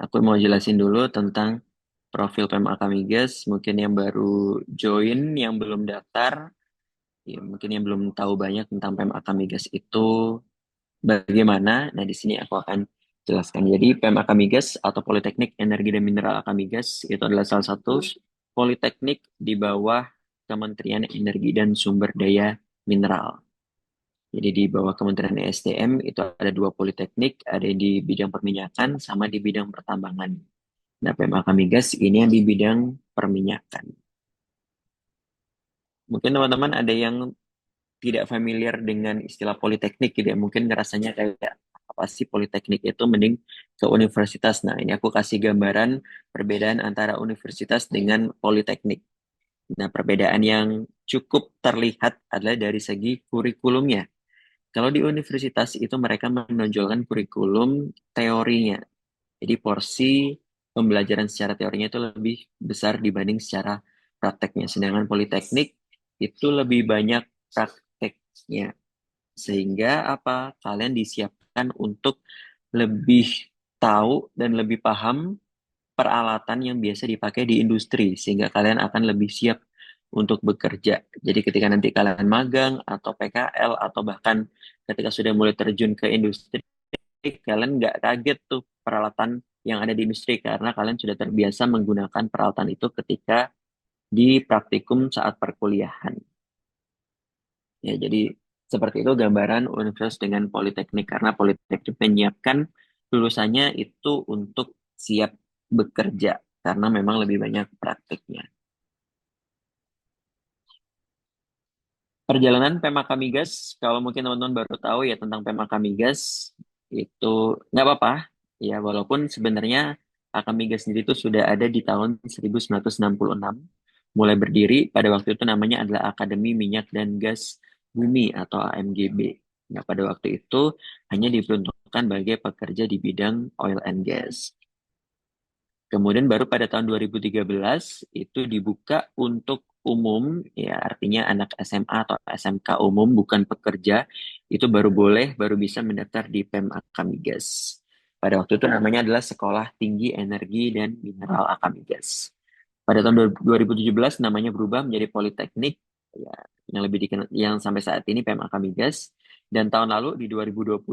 Aku mau jelasin dulu tentang profil PMAK Migas. Mungkin yang baru join, yang belum daftar, ya mungkin yang belum tahu banyak tentang PMAK Migas itu bagaimana. Nah, di sini aku akan jelaskan. Jadi, PMAK Migas atau Politeknik Energi dan Mineral Akamigas itu adalah salah satu politeknik di bawah Kementerian Energi dan Sumber Daya Mineral. Jadi di bawah Kementerian ESDM itu ada dua politeknik, ada yang di bidang perminyakan sama di bidang pertambangan. Nah, PMAK Migas ini yang di bidang perminyakan. Mungkin teman-teman ada yang tidak familiar dengan istilah politeknik gitu ya. Mungkin ngerasanya kayak apa sih politeknik itu mending ke universitas. Nah, ini aku kasih gambaran perbedaan antara universitas dengan politeknik. Nah, perbedaan yang cukup terlihat adalah dari segi kurikulumnya. Kalau di universitas itu mereka menonjolkan kurikulum teorinya. Jadi porsi pembelajaran secara teorinya itu lebih besar dibanding secara prakteknya. Sedangkan politeknik itu lebih banyak prakteknya. Sehingga apa? Kalian disiapkan untuk lebih tahu dan lebih paham peralatan yang biasa dipakai di industri. Sehingga kalian akan lebih siap untuk bekerja. Jadi ketika nanti kalian magang atau PKL atau bahkan ketika sudah mulai terjun ke industri, kalian nggak kaget tuh peralatan yang ada di industri karena kalian sudah terbiasa menggunakan peralatan itu ketika di praktikum saat perkuliahan. Ya, jadi seperti itu gambaran universitas dengan politeknik karena politeknik menyiapkan lulusannya itu untuk siap bekerja karena memang lebih banyak praktiknya. Perjalanan PMAK Migas, kalau mungkin teman-teman baru tahu ya tentang PMAK Migas, itu nggak apa-apa. Ya, walaupun sebenarnya Akamigas sendiri itu sudah ada di tahun 1966, mulai berdiri pada waktu itu namanya adalah Akademi Minyak dan Gas Bumi atau AMGB. Nah, pada waktu itu hanya diperuntukkan bagi pekerja di bidang oil and gas. Kemudian baru pada tahun 2013 itu dibuka untuk umum, ya artinya anak SMA atau SMK umum bukan pekerja, itu baru boleh, baru bisa mendaftar di PEM Akamigas. Pada waktu itu namanya adalah Sekolah Tinggi Energi dan Mineral Akamigas. Pada tahun 2017 namanya berubah menjadi Politeknik, ya, yang lebih dikenal, yang sampai saat ini PEM Akamigas. Dan tahun lalu di 2025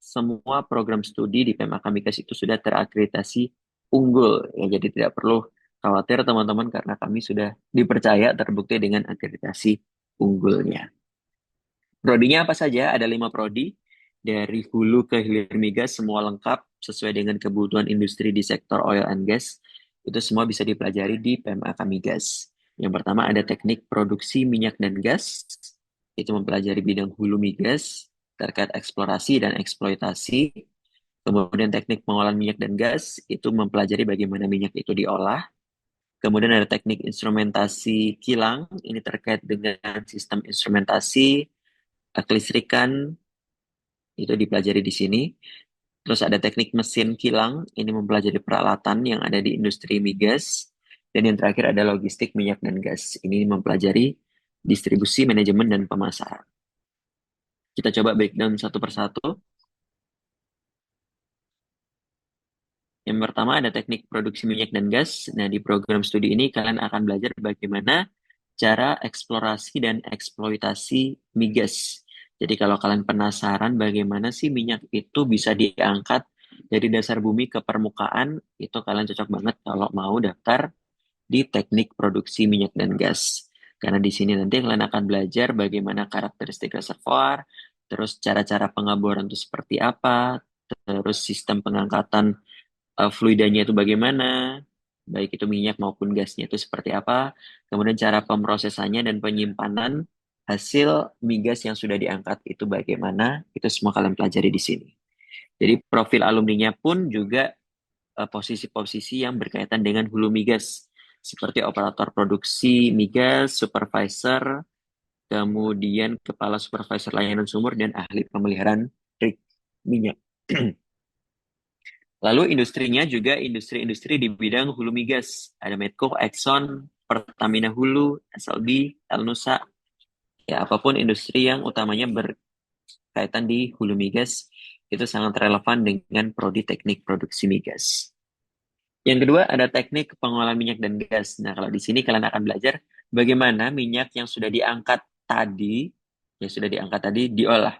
semua program studi di PEM Akamigas itu sudah terakreditasi unggul. Ya, jadi tidak perlu khawatir teman-teman karena kami sudah dipercaya terbukti dengan akreditasi unggulnya. Prodinya apa saja? Ada 5 prodi. Dari hulu ke hilir migas, semua lengkap sesuai dengan kebutuhan industri di sektor oil and gas. Itu semua bisa dipelajari di PMAK Migas. Yang pertama ada teknik produksi minyak dan gas. Itu mempelajari bidang hulu migas terkait eksplorasi dan eksploitasi. Kemudian teknik pengolahan minyak dan gas itu mempelajari bagaimana minyak itu diolah. Kemudian ada teknik instrumentasi kilang, ini terkait dengan sistem instrumentasi, kelistrikan, itu dipelajari di sini. Terus ada teknik mesin kilang, ini mempelajari peralatan yang ada di industri migas. Dan yang terakhir ada logistik minyak dan gas. Ini mempelajari distribusi, manajemen, dan pemasaran. Kita coba breakdown satu persatu. Yang pertama ada teknik produksi minyak dan gas. Nah, di program studi ini kalian akan belajar bagaimana cara eksplorasi dan eksploitasi migas. Jadi kalau kalian penasaran bagaimana sih minyak itu bisa diangkat dari dasar bumi ke permukaan, itu kalian cocok banget kalau mau daftar di teknik produksi minyak dan gas. Karena di sini nanti kalian akan belajar bagaimana karakteristik reservoir, terus cara-cara pengaboran itu seperti apa, terus sistem pengangkatan fluidanya itu bagaimana, baik itu minyak maupun gasnya itu seperti apa, kemudian cara pemrosesannya dan penyimpanan hasil migas yang sudah diangkat itu bagaimana, itu semua kalian pelajari di sini. Jadi profil alumninya pun juga posisi-posisi yang berkaitan dengan hulu migas, seperti operator produksi migas, supervisor, kemudian kepala supervisor layanan sumur, dan ahli pemeliharaan rig minyak. Lalu industrinya juga industri-industri di bidang hulu migas. Ada Medco, Exxon, Pertamina Hulu, SLB, Elnusa. Ya, apapun industri yang utamanya berkaitan di hulu migas, itu sangat relevan dengan prodi teknik produksi migas. Yang kedua ada teknik pengolahan minyak dan gas. Nah, kalau di sini kalian akan belajar bagaimana minyak yang sudah diangkat tadi, diolah,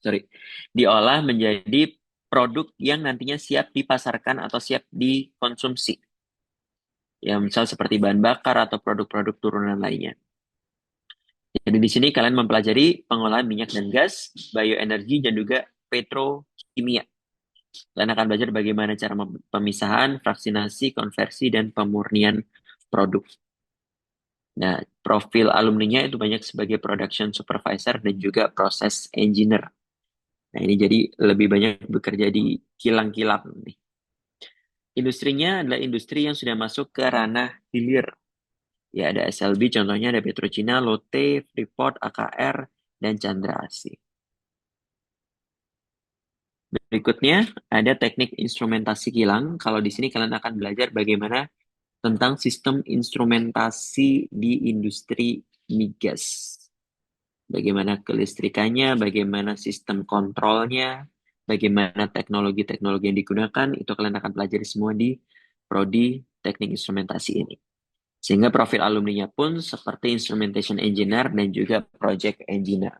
sorry, diolah menjadi produk yang nantinya siap dipasarkan atau siap dikonsumsi. Ya, misal seperti bahan bakar atau produk-produk turunan lainnya. Jadi di sini kalian mempelajari pengolahan minyak dan gas, bioenergi, dan juga petrokimia. Kalian akan belajar bagaimana cara pemisahan, fraksinasi, konversi, dan pemurnian produk. Nah, profil alumninya itu banyak sebagai production supervisor dan juga proses engineer. Nah, ini jadi lebih banyak bekerja di kilang-kilang nih. Industrinya adalah industri yang sudah masuk ke ranah hilir. Ya, ada SLB, contohnya ada Petrocina, Lotte, Freeport, AKR, dan Chandra Asih. Berikutnya ada teknik instrumentasi kilang. Kalau di sini kalian akan belajar bagaimana tentang sistem instrumentasi di industri migas. Bagaimana kelistrikannya, bagaimana sistem kontrolnya, bagaimana teknologi-teknologi yang digunakan, itu kalian akan pelajari semua di prodi teknik instrumentasi ini. Sehingga profil alumninya pun seperti instrumentation engineer dan juga project engineer.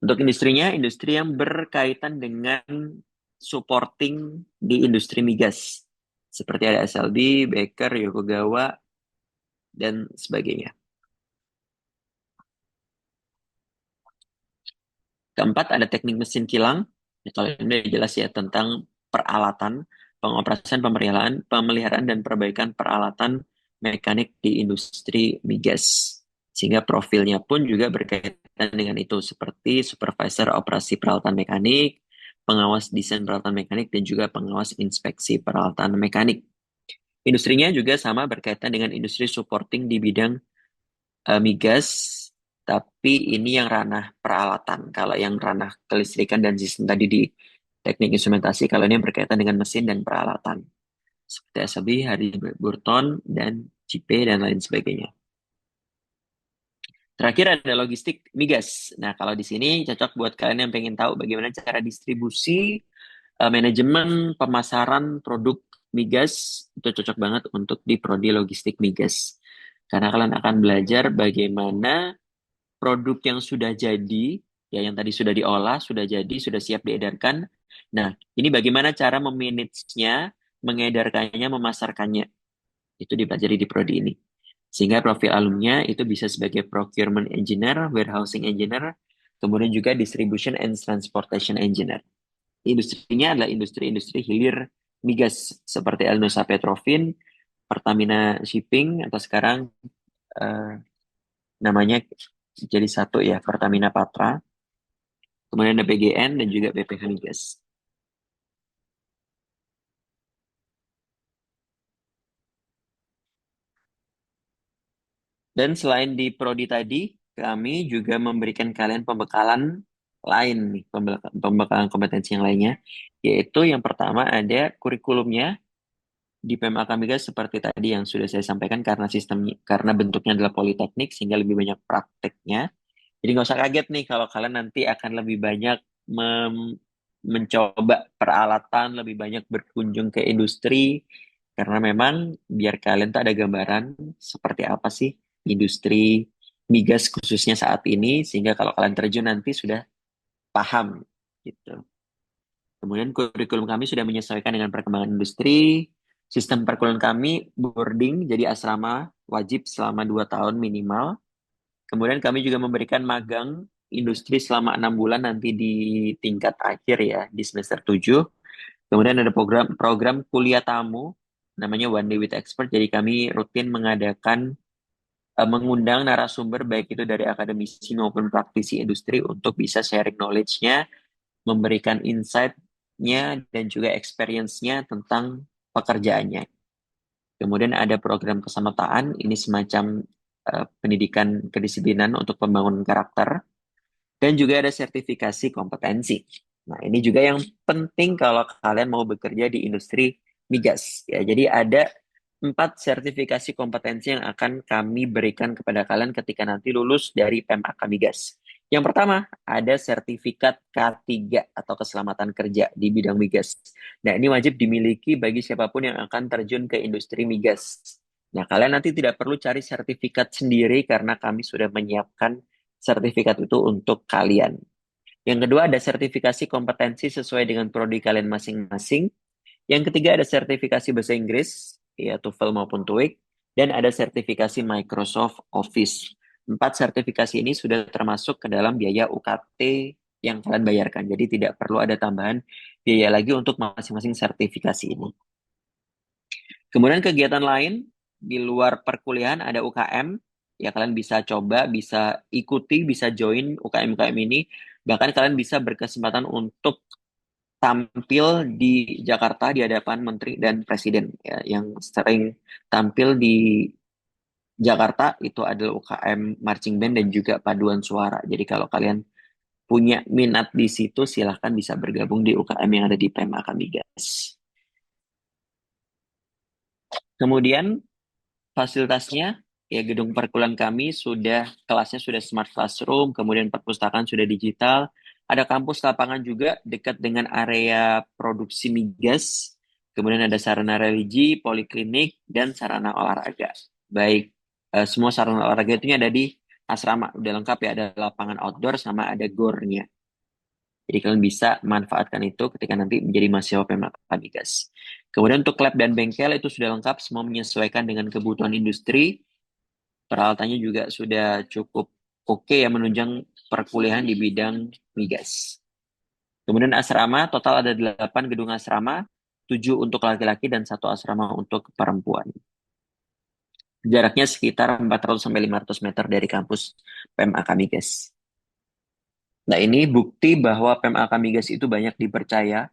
Untuk industrinya, industri yang berkaitan dengan supporting di industri migas. Seperti ada SLB, Baker, Yokogawa, dan sebagainya. Keempat, ada teknik mesin kilang. Ya, kalau ini jelas ya tentang peralatan, pengoperasian, pemeliharaan, dan perbaikan peralatan mekanik di industri migas. Sehingga profilnya pun juga berkaitan dengan itu, seperti supervisor operasi peralatan mekanik, pengawas desain peralatan mekanik, dan juga pengawas inspeksi peralatan mekanik. Industrinya juga sama berkaitan dengan industri supporting di bidang migas, tapi ini yang ranah peralatan. Kalau yang ranah kelistrikan dan sistem tadi di teknik instrumentasi, kalau ini berkaitan dengan mesin dan peralatan. Seperti SAB, Burton, dan JP, dan lain sebagainya. Terakhir ada logistik migas. Nah, kalau di sini cocok buat kalian yang pengen tahu bagaimana cara distribusi, manajemen, pemasaran produk migas, itu cocok banget untuk di prodi logistik migas. Karena kalian akan belajar bagaimana produk yang sudah jadi, ya yang tadi sudah diolah, sudah jadi, sudah siap diedarkan. Nah, ini bagaimana cara memanagenya, mengedarkannya, memasarkannya. Itu dipelajari di prodi ini. Sehingga profil alumnya itu bisa sebagai procurement engineer, warehousing engineer, kemudian juga distribution and transportation engineer. Industrinya adalah industri-industri hilir migas seperti Elnusa Petrofin, Pertamina Shipping, atau sekarang eh, namanya jadi satu ya, Pertamina Patra, kemudian ada PGN dan juga BPH Migas. Dan selain di prodi tadi, kami juga memberikan kalian pembekalan lain nih, pembekalan kompetensi yang lainnya, yaitu yang pertama ada kurikulumnya di PMAK Migas seperti tadi yang sudah saya sampaikan karena bentuknya adalah politeknik sehingga lebih banyak prakteknya. Jadi nggak usah kaget nih kalau kalian nanti akan lebih banyak mencoba peralatan, lebih banyak berkunjung ke industri, karena memang biar kalian tuh ada gambaran seperti apa sih industri migas khususnya saat ini, sehingga kalau kalian terjun nanti sudah paham gitu. Kemudian kurikulum kami sudah menyesuaikan dengan perkembangan industri. Sistem perkuliahan kami boarding, jadi asrama wajib selama 2 tahun minimal. Kemudian kami juga memberikan magang industri selama 6 bulan nanti di tingkat akhir ya, di semester 7. Kemudian ada program kuliah tamu, namanya One Day with Expert. Jadi kami rutin mengundang narasumber baik itu dari akademisi maupun praktisi industri untuk bisa sharing knowledge-nya, memberikan insight-nya dan juga experience-nya tentang pekerjaannya. Kemudian ada program kesamartaan, ini semacam pendidikan kedisiplinan untuk pembangunan karakter. Dan juga ada sertifikasi kompetensi. Nah, ini juga yang penting kalau kalian mau bekerja di industri migas. Ya, jadi ada 4 sertifikasi kompetensi yang akan kami berikan kepada kalian ketika nanti lulus dari PMAK Migas. Yang pertama, ada sertifikat K3 atau keselamatan kerja di bidang migas. Nah, ini wajib dimiliki bagi siapapun yang akan terjun ke industri migas. Nah, kalian nanti tidak perlu cari sertifikat sendiri karena kami sudah menyiapkan sertifikat itu untuk kalian. Yang kedua, ada sertifikasi kompetensi sesuai dengan prodi kalian masing-masing. Yang ketiga, ada sertifikasi bahasa Inggris, ya TOEFL maupun TOEIC, dan ada sertifikasi Microsoft Office. Empat sertifikasi ini sudah termasuk ke dalam biaya UKT yang kalian bayarkan. Jadi tidak perlu ada tambahan biaya lagi untuk masing-masing sertifikasi ini. Kemudian kegiatan lain di luar perkuliahan ada UKM. Ya kalian bisa coba, bisa ikuti, bisa join UKM-UKM ini. Bahkan kalian bisa berkesempatan untuk tampil di Jakarta di hadapan Menteri dan Presiden ya, yang sering tampil di Jakarta itu adalah UKM marching band dan juga paduan suara. Jadi kalau kalian punya minat di situ silahkan bisa bergabung di UKM yang ada di PMAK Migas. Kemudian fasilitasnya ya gedung perkuliahan kami sudah kelasnya sudah smart classroom, kemudian perpustakaan sudah digital, ada kampus lapangan juga dekat dengan area produksi migas, kemudian ada sarana religi, poliklinik dan sarana olahraga. Baik, semua sarana olahraga itu ada di asrama, udah lengkap ya, ada lapangan outdoor sama ada gornya. Jadi kalian bisa manfaatkan itu ketika nanti menjadi mahasiswa PMK Migas. Kemudian untuk lab dan bengkel itu sudah lengkap, semua menyesuaikan dengan kebutuhan industri. Peralatannya juga sudah cukup oke ya menunjang perkuliahan di bidang migas. Kemudian asrama, total ada 8 gedung asrama, 7 untuk laki-laki dan satu asrama untuk perempuan. Jaraknya sekitar 400-500 meter dari kampus PMAK Migas. Nah, ini bukti bahwa PMAK Migas itu banyak dipercaya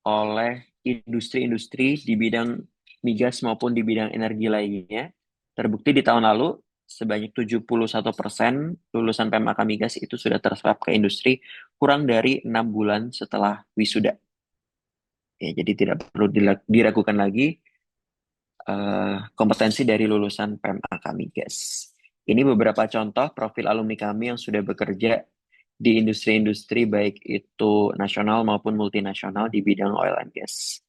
oleh industri-industri di bidang migas maupun di bidang energi lainnya. Terbukti di tahun lalu, sebanyak 71% lulusan PMAK Migas itu sudah terserap ke industri kurang dari 6 bulan setelah wisuda. Ya, jadi tidak perlu diragukan lagi kompetensi dari lulusan PMAK Migas. Ini beberapa contoh profil alumni kami yang sudah bekerja di industri-industri baik itu nasional maupun multinasional di bidang oil and gas.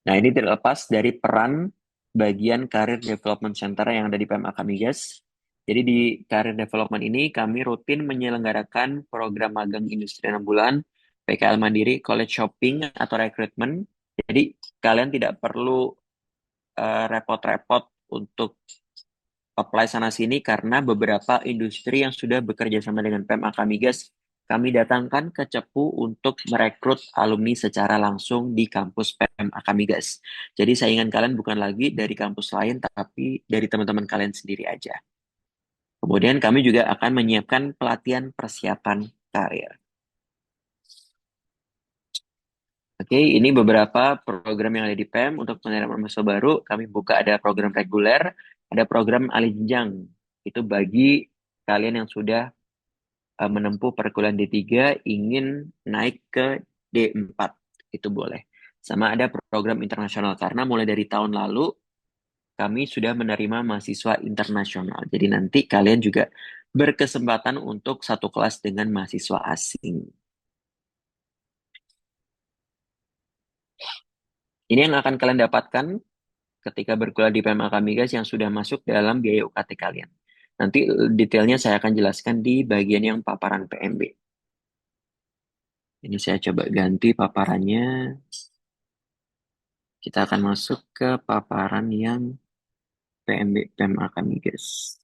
Nah, ini terlepas dari peran bagian Career Development Center yang ada di PMAK Migas. Jadi di Career Development ini kami rutin menyelenggarakan program magang industri 6 bulan, PKL Mandiri, College Shopping, atau Recruitment. Jadi kalian tidak perlu repot-repot untuk apply sana-sini karena beberapa industri yang sudah bekerja sama dengan PMAK Migas kami datangkan ke Cepu untuk merekrut alumni secara langsung di kampus PMAK Migas. Jadi saingan kalian bukan lagi dari kampus lain, tapi dari teman-teman kalian sendiri aja. Kemudian kami juga akan menyiapkan pelatihan persiapan karir. Oke, ini beberapa program yang ada di PEM untuk penerimaan mahasiswa baru. Kami buka ada program reguler, ada program alih jenjang. Itu bagi kalian yang sudah menempuh perkuliahan D3 ingin naik ke D4 itu boleh. Sama ada program internasional karena mulai dari tahun lalu kami sudah menerima mahasiswa internasional. Jadi nanti kalian juga berkesempatan untuk satu kelas dengan mahasiswa asing. Ini yang akan kalian dapatkan ketika berkuliah di PMAK Migas yang sudah masuk dalam biaya UKT kalian. Nanti detailnya saya akan jelaskan di bagian yang paparan PMB. Ini saya coba ganti paparannya. Kita akan masuk ke paparan yang PMB PMAK Migas.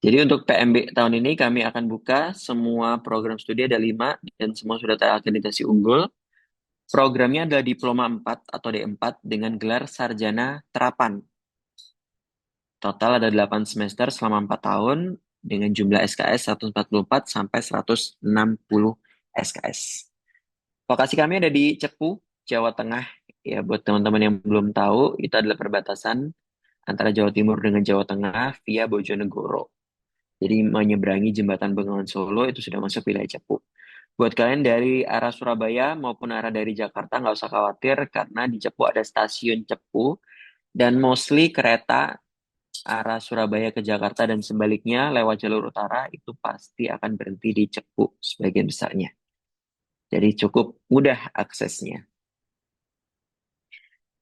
Jadi untuk PMB tahun ini kami akan buka semua program studi ada 5 dan semua sudah terakreditasi unggul. Programnya adalah Diploma 4 atau D4 dengan gelar Sarjana Terapan. Total ada 8 semester selama 4 tahun dengan jumlah SKS 144 sampai 160 SKS. Lokasi kami ada di Cepu, Jawa Tengah. Ya, buat teman-teman yang belum tahu, itu adalah perbatasan antara Jawa Timur dengan Jawa Tengah via Bojonegoro. Jadi menyeberangi jembatan Bengawan Solo itu sudah masuk wilayah Cepu. Buat kalian dari arah Surabaya maupun arah dari Jakarta nggak usah khawatir karena di Cepu ada stasiun Cepu dan mostly kereta arah Surabaya ke Jakarta dan sebaliknya lewat jalur utara itu pasti akan berhenti di Cepu sebagian besarnya. Jadi cukup mudah aksesnya.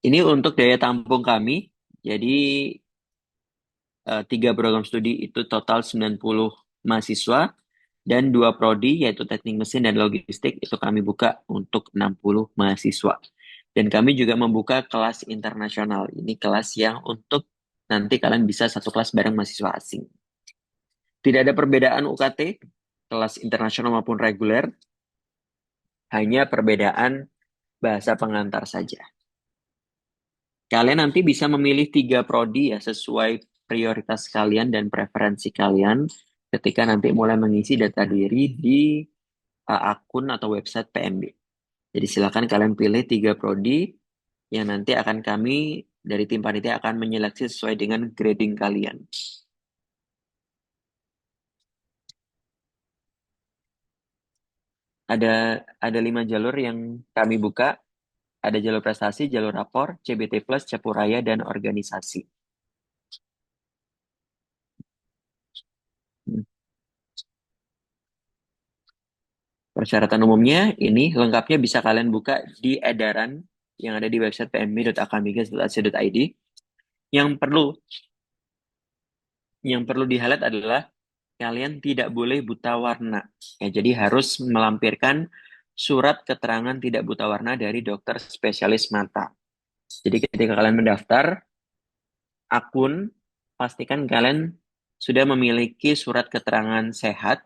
Ini untuk daya tampung kami. Jadi tiga program studi itu total 90 mahasiswa dan dua prodi yaitu teknik mesin dan logistik itu kami buka untuk 60 mahasiswa. Dan kami juga membuka kelas internasional. Ini kelas yang untuk nanti kalian bisa satu kelas bareng mahasiswa asing. Tidak ada perbedaan UKT, kelas internasional maupun reguler, hanya perbedaan bahasa pengantar saja. Kalian nanti bisa memilih tiga prodi ya sesuai prioritas kalian dan preferensi kalian ketika nanti mulai mengisi data diri di akun atau website PMB. Jadi silakan kalian pilih tiga prodi yang nanti akan kami dari tim panitia akan menyeleksi sesuai dengan grading kalian. Ada ada 5 jalur yang kami buka. Ada jalur prestasi, jalur rapor, CBT Plus, Capuraya, dan organisasi. Hmm. Persyaratan umumnya ini lengkapnya bisa kalian buka di edaran yang ada di website pmb.akamigas.ac.id. Yang perlu yang perlu di-highlight adalah kalian tidak boleh buta warna. Ya, jadi harus melampirkan surat keterangan tidak buta warna dari dokter spesialis mata. Jadi ketika kalian mendaftar akun, pastikan kalian sudah memiliki surat keterangan sehat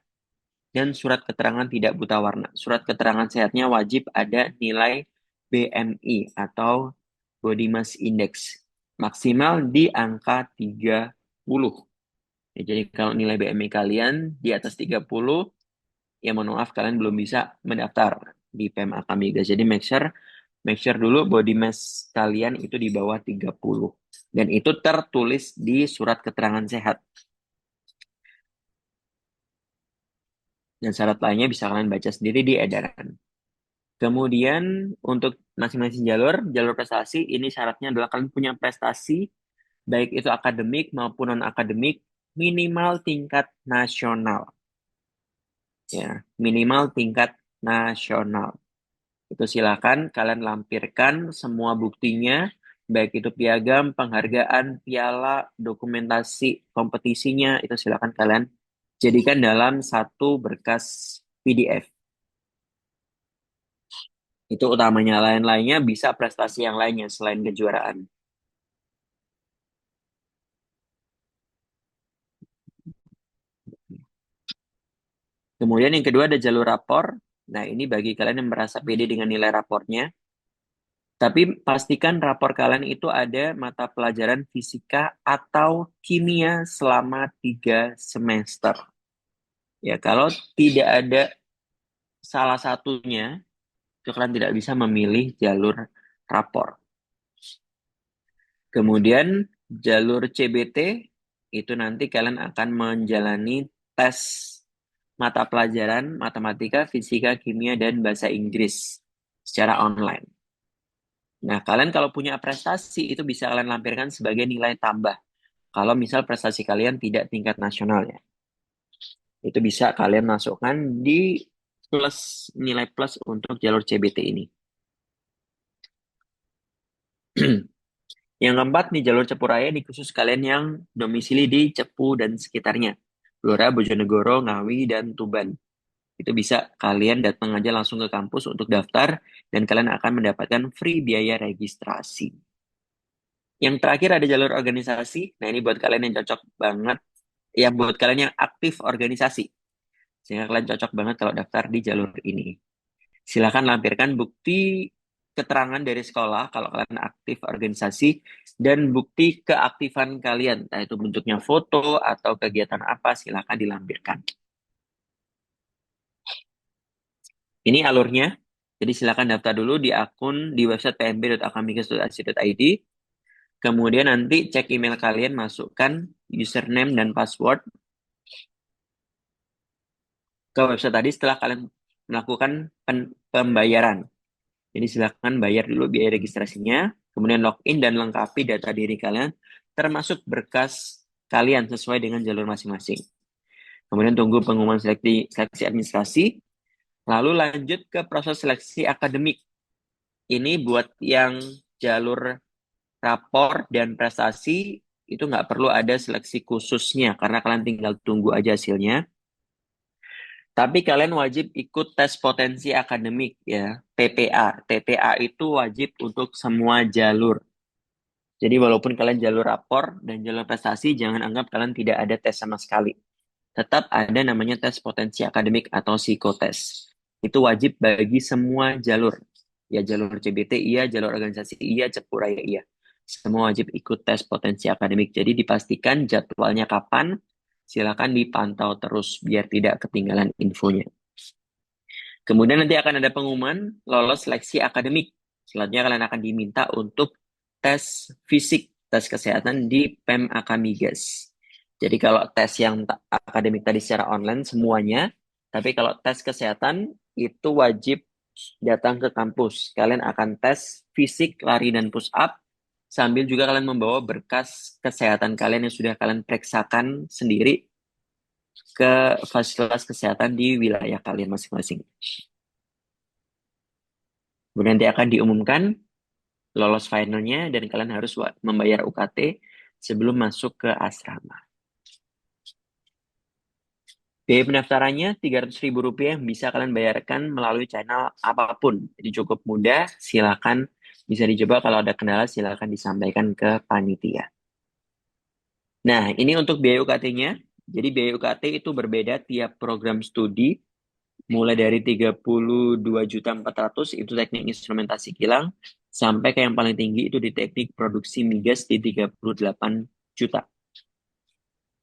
dan surat keterangan tidak buta warna. Surat keterangan sehatnya wajib ada nilai BMI atau Body Mass Index maksimal di angka 30. Ya, jadi kalau nilai BMI kalian di atas 30, ya mohon maaf kalian belum bisa mendaftar di PMA Kamigas. Jadi make sure dulu body mass kalian itu di bawah 30. Dan itu tertulis di surat keterangan sehat. Dan syarat lainnya bisa kalian baca sendiri di edaran. Kemudian untuk masing-masing jalur prestasi ini syaratnya adalah kalian punya prestasi baik itu akademik maupun non-akademik minimal tingkat nasional. Ya, minimal tingkat nasional. Itu silakan kalian lampirkan semua buktinya, baik itu piagam, penghargaan, piala, dokumentasi kompetisinya, itu silakan kalian jadikan dalam satu berkas PDF. Itu utamanya, lain-lainnya bisa prestasi yang lainnya selain kejuaraan. Kemudian yang kedua ada jalur rapor. Nah, ini bagi kalian yang merasa pede dengan nilai rapornya. Tapi pastikan rapor kalian itu ada mata pelajaran fisika atau kimia selama 3 semester. Ya, kalau tidak ada salah satunya, itu kalian tidak bisa memilih jalur rapor. Kemudian jalur CBT, itu nanti kalian akan menjalani tes mata pelajaran matematika, fisika, kimia, dan bahasa Inggris secara online. Nah, kalian kalau punya prestasi itu bisa kalian lampirkan sebagai nilai tambah. Kalau misal prestasi kalian tidak tingkat nasional ya, itu bisa kalian masukkan di plus nilai plus untuk jalur CBT ini. Yang keempat nih jalur Cepu Raya ini khusus kalian yang domisili di Cepu dan sekitarnya. Blora, Bojonegoro, Ngawi, dan Tuban. Itu bisa kalian datang aja langsung ke kampus untuk daftar dan kalian akan mendapatkan free biaya registrasi. Yang terakhir ada jalur organisasi. Nah, ini buat kalian yang cocok banget. Ya, buat kalian yang aktif organisasi. Sehingga kalian cocok banget kalau daftar di jalur ini. Silakan lampirkan bukti keterangan dari sekolah kalau kalian aktif organisasi dan bukti keaktifan kalian. Nah, itu bentuknya foto atau kegiatan apa, silakan dilampirkan. Ini alurnya. Jadi silakan daftar dulu di akun di website pmb.akamigas.ac.id. Kemudian nanti cek email kalian, masukkan username dan password ke website tadi. Setelah kalian melakukan pembayaran. Jadi silakan bayar dulu biaya registrasinya, kemudian login dan lengkapi data diri kalian, termasuk berkas kalian sesuai dengan jalur masing-masing. Kemudian tunggu pengumuman seleksi administrasi, lalu lanjut ke proses seleksi akademik. Ini buat yang jalur rapor dan prestasi itu nggak perlu ada seleksi khususnya karena kalian tinggal tunggu aja hasilnya. Tapi kalian wajib ikut tes potensi akademik ya, TPA. TPA itu wajib untuk semua jalur. Jadi walaupun kalian jalur rapor dan jalur prestasi, jangan anggap kalian tidak ada tes sama sekali. Tetap ada namanya tes potensi akademik atau psikotes. Itu wajib bagi semua jalur. Ya jalur CBT iya, jalur organisasi iya, Cepuraya iya. Semua wajib ikut tes potensi akademik. Jadi dipastikan jadwalnya kapan, silakan dipantau terus biar tidak ketinggalan infonya. Kemudian nanti akan ada pengumuman lolos seleksi akademik. Selanjutnya kalian akan diminta untuk tes fisik, tes kesehatan di PEM Akamigas. Jadi kalau tes yang akademik tadi secara online semuanya, tapi kalau tes kesehatan itu wajib datang ke kampus. Kalian akan tes fisik, lari dan push up, sambil juga kalian membawa berkas kesehatan kalian yang sudah kalian periksakan sendiri ke fasilitas kesehatan di wilayah kalian masing-masing. Kemudian nanti akan diumumkan lolos finalnya dan kalian harus membayar UKT sebelum masuk ke asrama. Biaya pendaftarannya Rp300.000 yang bisa kalian bayarkan melalui channel apapun. Jadi cukup mudah, silakan bisa dicoba. Kalau ada kendala silakan disampaikan ke panitia. Nah, ini untuk biaya UKT-nya. Jadi biaya UKT itu berbeda tiap program studi, mulai dari 32.400.000 itu teknik instrumentasi kilang, sampai ke yang paling tinggi itu di teknik produksi migas di 38 juta.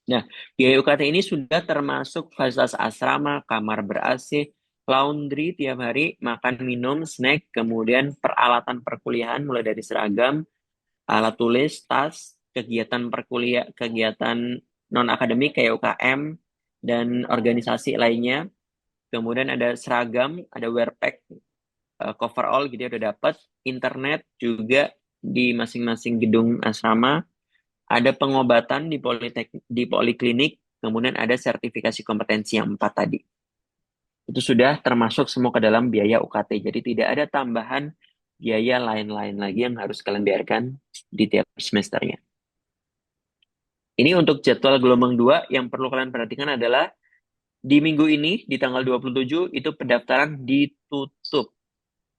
Nah, biaya UKT ini sudah termasuk fasilitas asrama, kamar ber-AC, laundry tiap hari, makan minum, snack, kemudian peralatan perkuliahan mulai dari seragam, alat tulis, tas, kegiatan perkuliah, kegiatan non-akademik kayak UKM, dan organisasi lainnya. Kemudian ada seragam, ada wear pack, coverall gitu ya udah dapat, internet juga di masing-masing gedung asrama, ada pengobatan di poliklinik, kemudian ada sertifikasi kompetensi yang 4 tadi. Itu sudah termasuk semua ke dalam biaya UKT. Jadi tidak ada tambahan biaya lain-lain lagi yang harus kalian biarkan di tiap semesternya. Ini untuk jadwal gelombang 2 yang perlu kalian perhatikan adalah di minggu ini, di tanggal 27, itu pendaftaran ditutup.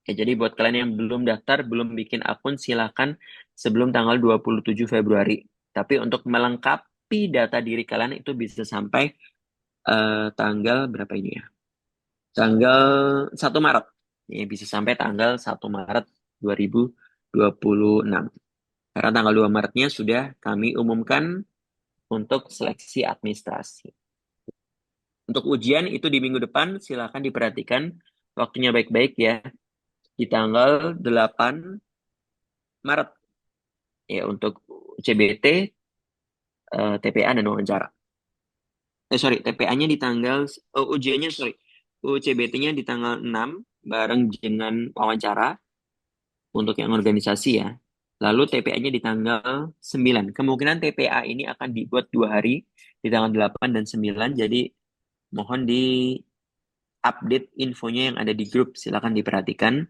Ya, jadi buat kalian yang belum daftar, belum bikin akun, silakan sebelum tanggal 27 Februari. Tapi untuk melengkapi data diri kalian itu bisa sampai tanggal berapa ini ya? Tanggal 1 Maret. Ya, bisa sampai tanggal 1 Maret 2026. Karena tanggal 2 Maretnya sudah kami umumkan untuk seleksi administrasi. Untuk ujian itu di minggu depan, silakan diperhatikan waktunya baik-baik ya. Di tanggal 8 Maret ya untuk CBT, TPA dan wawancara. Sorry, TPA-nya di tanggal, ujiannya sorry, UCBT-nya di tanggal 6 bareng dengan wawancara untuk yang organisasi ya. Lalu TPA-nya di tanggal 9. Kemungkinan TPA ini akan dibuat 2 hari di tanggal 8 dan 9. Jadi mohon di update infonya yang ada di grup. Silakan diperhatikan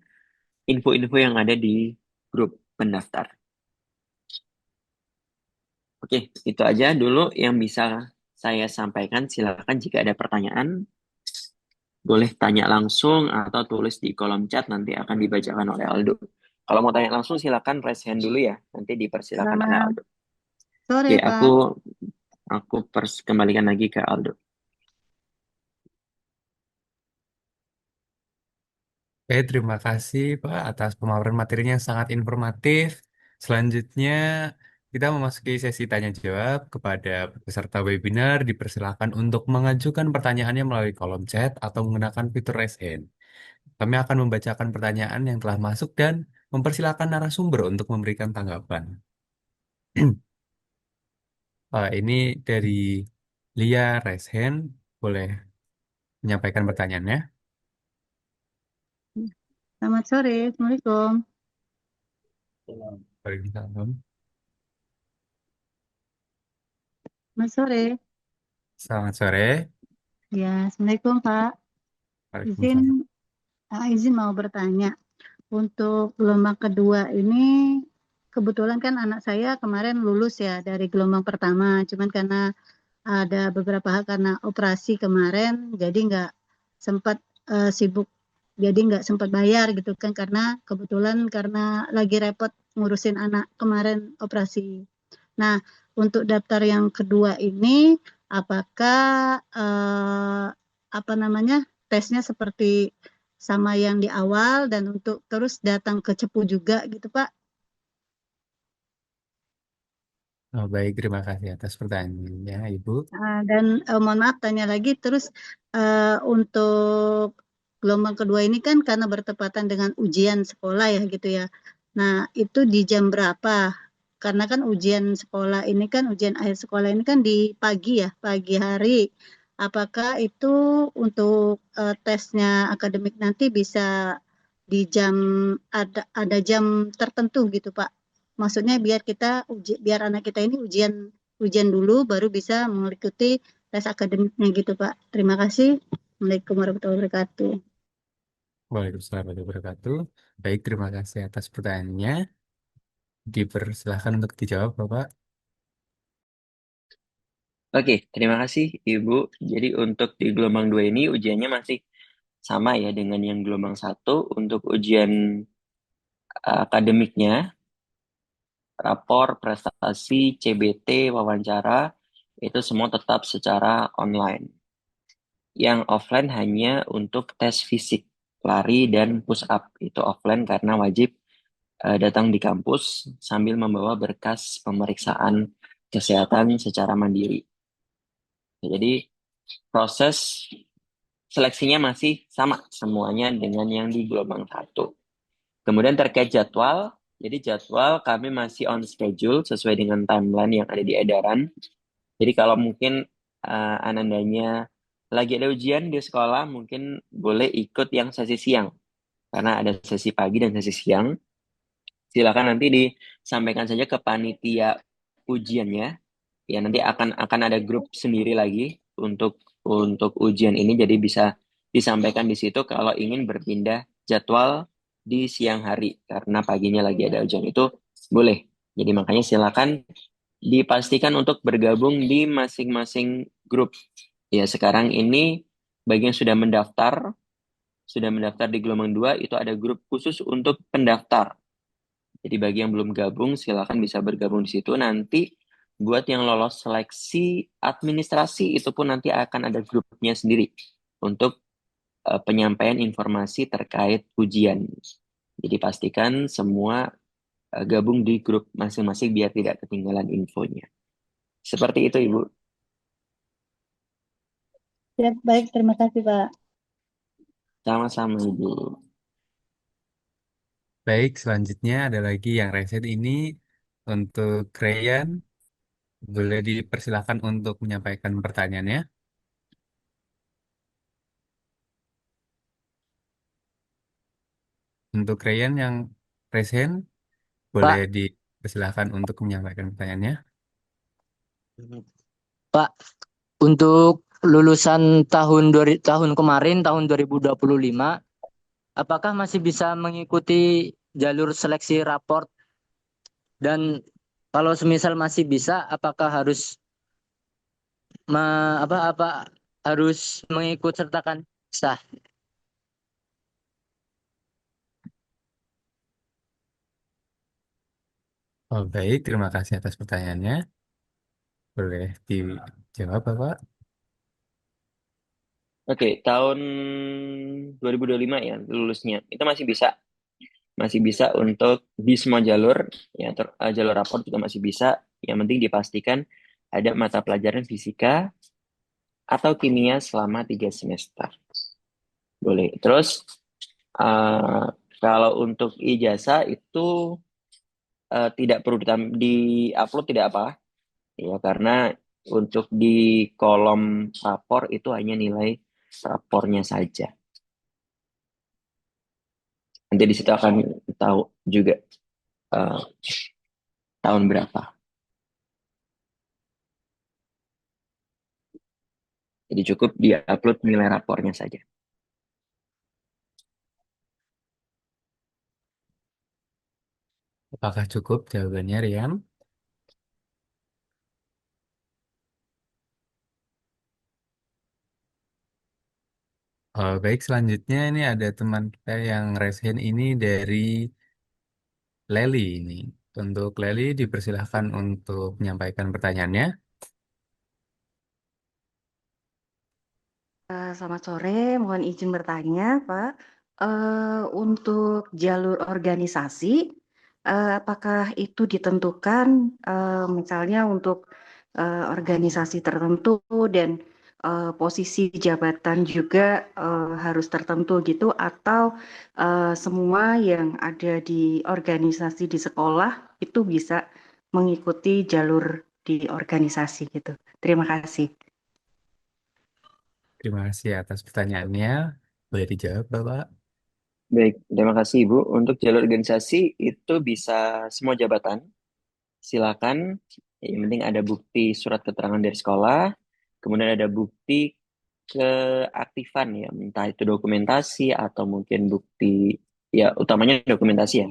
info-info yang ada di grup pendaftar. Oke, itu aja dulu yang bisa saya sampaikan. Silakan jika ada pertanyaan, boleh tanya langsung atau tulis di kolom chat, nanti akan dibacakan oleh Aldo. Kalau mau tanya langsung, silakan raise hand dulu ya. Nanti dipersilakan oleh Selamat Aldo. sore, Oke, aku Pak. aku kembalikan lagi ke Aldo. Oke, terima kasih Pak atas pemaparan materinya yang sangat informatif. Selanjutnya, kita memasuki sesi tanya jawab kepada peserta webinar. Dipersilakan untuk mengajukan pertanyaannya melalui kolom chat atau menggunakan fitur raise hand. Kami akan membacakan pertanyaan yang telah masuk dan mempersilahkan narasumber untuk memberikan tanggapan. Ini dari Lia raise hand, boleh menyampaikan pertanyaannya. Selamat sore, Assalamualaikum. Waalaikumsalam. Selamat sore. Selamat sore. Ya, Assalamualaikum Pak. Izin, Waalaikumsalam. izin mau bertanya. Untuk gelombang kedua ini, kebetulan kan anak saya kemarin lulus ya dari gelombang pertama. Cuman karena ada beberapa hal karena operasi kemarin, jadi nggak sempat sibuk. Jadi nggak sempat bayar gitu kan karena kebetulan karena lagi repot ngurusin anak kemarin operasi. Nah, untuk daftar yang kedua ini, apakah apa namanya tesnya seperti sama yang di awal dan untuk terus datang ke Cepu juga gitu, Pak? Oh, baik, terima kasih atas pertanyaannya, Ibu. Dan mohon maaf tanya lagi, terus untuk gelombang kedua ini kan karena bertepatan dengan ujian sekolah ya gitu ya. Nah, itu di jam berapa? Karena kan ujian sekolah ini kan ujian akhir sekolah ini kan di pagi ya, pagi hari. Apakah itu untuk tesnya akademik nanti bisa di jam ada jam tertentu gitu, Pak? Maksudnya biar biar anak kita ini ujian dulu baru bisa mengikuti tes akademiknya gitu, Pak. Terima kasih. Assalamualaikum warahmatullahi wabarakatuh. Waalaikumsalam warahmatullahi wabarakatuh. Baik, terima kasih atas pertanyaannya. Dipersilahkan untuk dijawab, Bapak. Oke, terima kasih Ibu. Jadi untuk di gelombang 2 ini ujiannya masih sama ya dengan yang gelombang satu. Untuk ujian akademiknya, rapor, prestasi, CBT, wawancara, itu semua tetap secara online. Yang offline hanya untuk tes fisik, lari dan push up. Itu offline karena wajib datang di kampus sambil membawa berkas pemeriksaan kesehatan secara mandiri. Jadi proses seleksinya masih sama semuanya dengan yang di gelombang satu. Kemudian terkait jadwal, jadi jadwal kami masih on schedule sesuai dengan timeline yang ada di edaran. Jadi kalau mungkin Anandanya lagi ada ujian di sekolah, mungkin boleh ikut yang sesi siang. Karena ada sesi pagi dan sesi siang. Silakan nanti disampaikan saja ke panitia ujiannya. Ya nanti akan ada grup sendiri lagi untuk ujian ini. Jadi bisa disampaikan di situ kalau ingin berpindah jadwal di siang hari karena paginya lagi ada ujian itu boleh. Jadi makanya silakan dipastikan untuk bergabung di masing-masing grup. Ya sekarang ini bagi yang sudah mendaftar di gelombang 2 itu ada grup khusus untuk pendaftar. Jadi bagi yang belum gabung, silakan bisa bergabung di situ. Nanti buat yang lolos seleksi administrasi itu pun nanti akan ada grupnya sendiri untuk penyampaian informasi terkait ujian. Jadi pastikan semua gabung di grup masing-masing biar tidak ketinggalan infonya. Seperti itu, Ibu. Ya, baik, terima kasih, Pak. Sama-sama, Ibu. Baik, selanjutnya ada lagi yang reset ini untuk Krayan. Boleh dipersilahkan untuk menyampaikan pertanyaannya. Untuk Krayan yang present, boleh Pak, dipersilahkan untuk menyampaikan pertanyaannya. Pak, untuk lulusan tahun kemarin tahun 2025, apakah masih bisa mengikuti jalur seleksi raport dan kalau semisal masih bisa, apakah harus apa harus mengikut sertakan sah? Oh, baik, terima kasih atas pertanyaannya. Boleh dijawab, Bapak? Oke, tahun 2025 ya lulusnya. Itu masih bisa untuk di semua jalur ya jalur rapor juga masih bisa. Yang penting dipastikan ada mata pelajaran fisika atau kimia selama 3 semester. Boleh. Terus eh, kalau untuk ijazah itu tidak perlu di-upload tidak apa ya karena untuk di kolom rapor itu hanya nilai rapornya saja. Nanti di situ akan tahu juga eh, tahun berapa. Jadi cukup dia-upload nilai rapornya saja. Apakah cukup jawabannya, Rian? Baik, selanjutnya ini ada teman kita yang raise hand ini dari Leli ini. Untuk Leli dipersilahkan untuk menyampaikan pertanyaannya. Selamat sore, mohon izin bertanya, Pak. Untuk jalur organisasi, apakah itu ditentukan misalnya untuk organisasi tertentu dan posisi jabatan juga harus tertentu gitu, atau semua yang ada di organisasi di sekolah itu bisa mengikuti jalur di organisasi gitu. Terima kasih. Terima kasih atas pertanyaannya. Boleh dijawab, Bapak? Baik, terima kasih Ibu. Untuk jalur organisasi itu bisa semua jabatan. Silakan. Yang penting ada bukti surat keterangan dari sekolah. Kemudian ada bukti keaktifan ya, entah itu dokumentasi atau mungkin bukti, ya utamanya dokumentasi ya.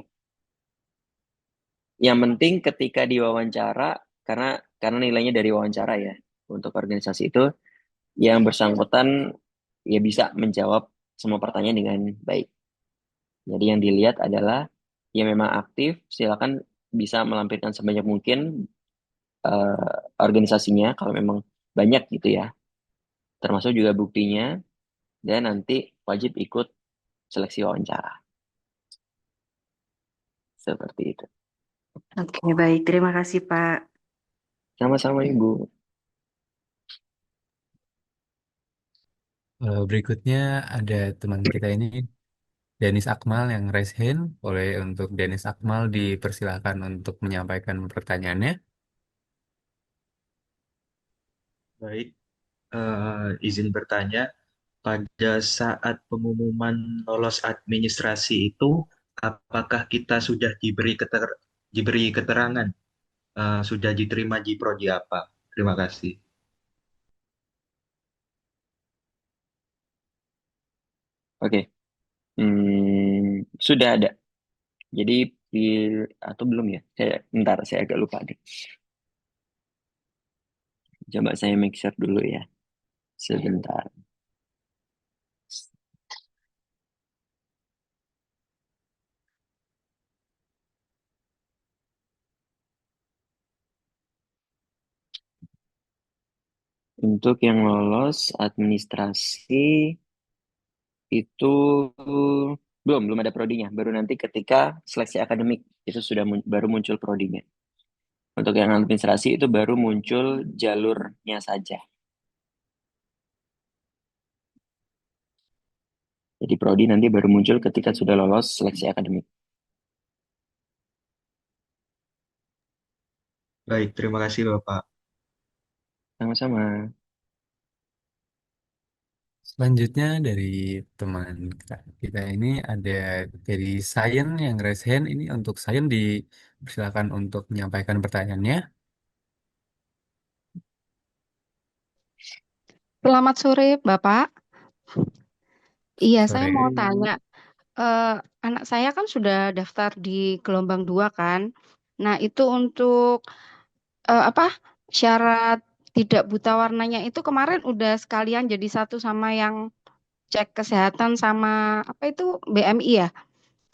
Yang penting ketika diwawancara, karena nilainya dari wawancara ya, untuk organisasi itu, yang bersangkutan ya bisa menjawab semua pertanyaan dengan baik. Jadi yang dilihat adalah yang memang aktif, silakan bisa melampirkan sebanyak mungkin organisasinya kalau memang banyak gitu ya, termasuk juga buktinya, dan nanti wajib ikut seleksi wawancara. Seperti itu. Oke, baik. Terima kasih, Pak. Sama-sama Ibu. Berikutnya ada teman kita ini, Denis Akmal yang raise hand. Boleh untuk Denis Akmal dipersilahkan untuk menyampaikan pertanyaannya. Baik, izin bertanya, pada saat pengumuman lolos administrasi itu, apakah kita sudah diberi keterangan, sudah diterima di prodi apa? Terima kasih. Oke. Sudah ada. Jadi atau belum ya? Saya agak lupa deh. Coba saya make sure dulu ya. Sebentar. Untuk yang lolos administrasi itu belum ada prodinya. Baru nanti ketika seleksi akademik itu sudah baru muncul prodinya. Untuk yang administrasi itu baru muncul jalurnya saja. Jadi prodi nanti baru muncul ketika sudah lolos seleksi akademik. Baik, terima kasih Bapak. Sama-sama. Selanjutnya dari teman kita ini ada dari Sayen yang raise hand. Ini untuk Sayen dipersilakan untuk menyampaikan pertanyaannya. Selamat sore, Bapak. Iya, saya Sore. mau tanya, eh, anak saya kan sudah daftar di gelombang 2 kan. Nah, itu untuk apa syarat tidak buta warnanya itu kemarin udah sekalian jadi satu sama yang cek kesehatan sama apa itu BMI ya.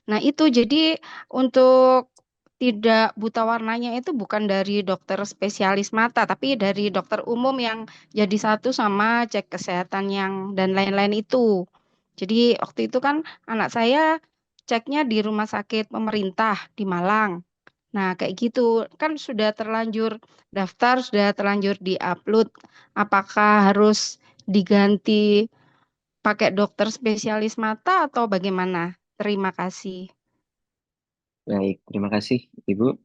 Nah, itu jadi untuk tidak buta warnanya itu bukan dari dokter spesialis mata, tapi dari dokter umum yang jadi satu sama cek kesehatan yang dan lain-lain itu. Jadi waktu itu kan anak saya ceknya di rumah sakit pemerintah di Malang. Nah, kayak gitu kan sudah terlanjur daftar, sudah terlanjur diupload. Apakah harus diganti pakai dokter spesialis mata atau bagaimana? Terima kasih. Baik, terima kasih Ibu.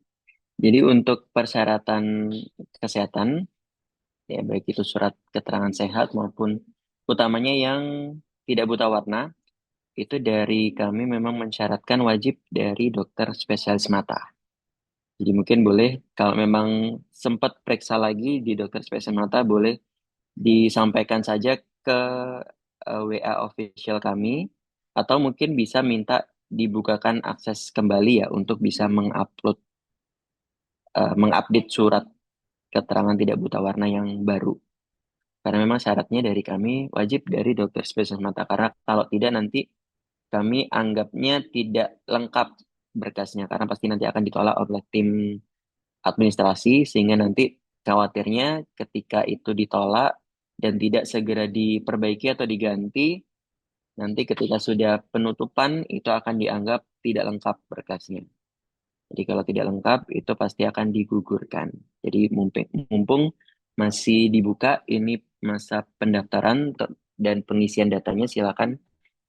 Jadi untuk persyaratan kesehatan, ya baik itu surat keterangan sehat maupun utamanya yang tidak buta warna, itu dari kami memang mensyaratkan wajib dari dokter spesialis mata. Jadi mungkin boleh kalau memang sempat periksa lagi di dokter spesialis mata boleh disampaikan saja ke WA official kami atau mungkin bisa minta dibukakan akses kembali ya untuk bisa mengupdate surat keterangan tidak buta warna yang baru. Karena memang syaratnya dari kami wajib dari dokter spesialis mata karena kalau tidak nanti kami anggapnya tidak lengkap berkasnya karena pasti nanti akan ditolak oleh tim administrasi sehingga nanti khawatirnya ketika itu ditolak dan tidak segera diperbaiki atau diganti, nanti ketika sudah penutupan itu akan dianggap tidak lengkap berkasnya. Jadi kalau tidak lengkap itu pasti akan digugurkan. Jadi mumpung masih dibuka ini masa pendaftaran dan pengisian datanya silakan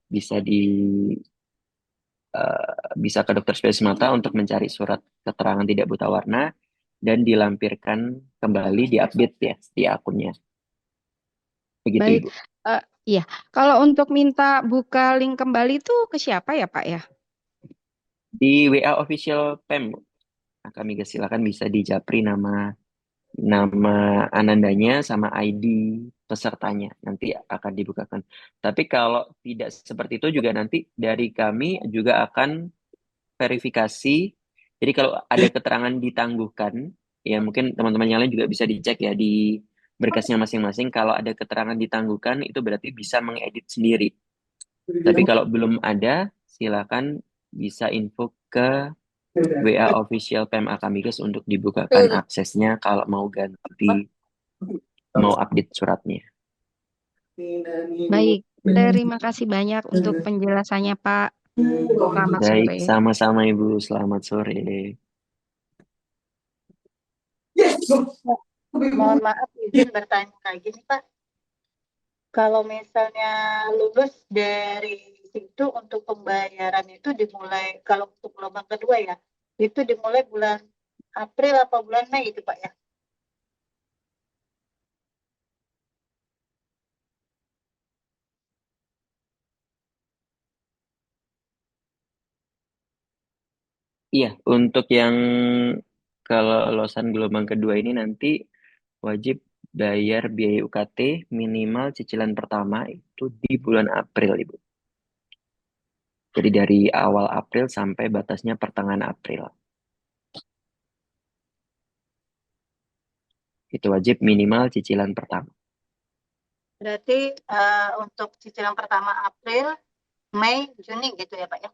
bisa bisa ke dokter spesialis mata untuk mencari surat keterangan tidak buta warna dan dilampirkan kembali diupdate ya di akunnya. Begitu Baik, Ibu. iya. Kalau untuk minta buka link kembali itu ke siapa ya Pak ya? Di WA official PEM, nah, kami silakan bisa di japri nama Anandanya sama ID pesertanya nanti akan dibukakan. Tapi kalau tidak seperti itu juga nanti dari kami juga akan verifikasi. Jadi kalau ada keterangan ditangguhkan, ya mungkin teman-teman yang lain juga bisa dicek ya di berkasnya masing-masing. Kalau ada keterangan ditangguhkan, itu berarti bisa mengedit sendiri. Tapi kalau belum ada, silakan bisa info ke WA official PMA Kamigas untuk dibukakan aksesnya kalau mau ganti, mau update suratnya. Baik, terima kasih banyak untuk penjelasannya Pak. Selamat Baik, sore. sama-sama Ibu. Selamat sore. Mohon maaf izin bertanya lagi nih Pak. Kalau misalnya lulus dari situ untuk pembayaran itu dimulai, kalau untuk gelombang kedua ya, itu dimulai bulan April apa bulan Mei itu Pak ya? Iya, untuk yang kalau lolosan gelombang kedua ini nanti wajib bayar biaya UKT minimal cicilan pertama itu di bulan April, Ibu. Jadi dari awal April sampai batasnya pertengahan April. Itu wajib minimal cicilan pertama. Berarti untuk cicilan pertama April, Mei, Juni gitu ya Pak ya?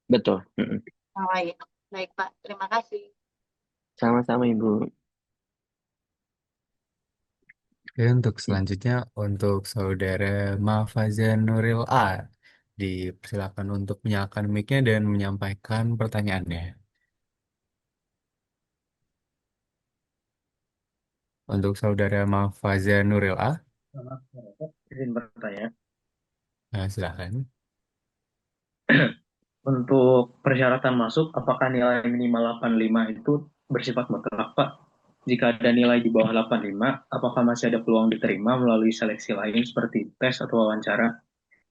Betul. Mm-mm. Oh iya. Baik Pak, terima kasih. Sama-sama Ibu. Oke, untuk selanjutnya untuk saudara Mafazan Nuril A. Dipersilakan untuk menyalakan mic-nya dan menyampaikan pertanyaannya. Untuk saudara Mafazan Nuril A, Izin bertanya. silakan. Untuk persyaratan masuk, apakah nilai minimal 85 itu bersifat mutlak, Pak? Jika ada nilai di bawah 85, apakah masih ada peluang diterima melalui seleksi lain seperti tes atau wawancara?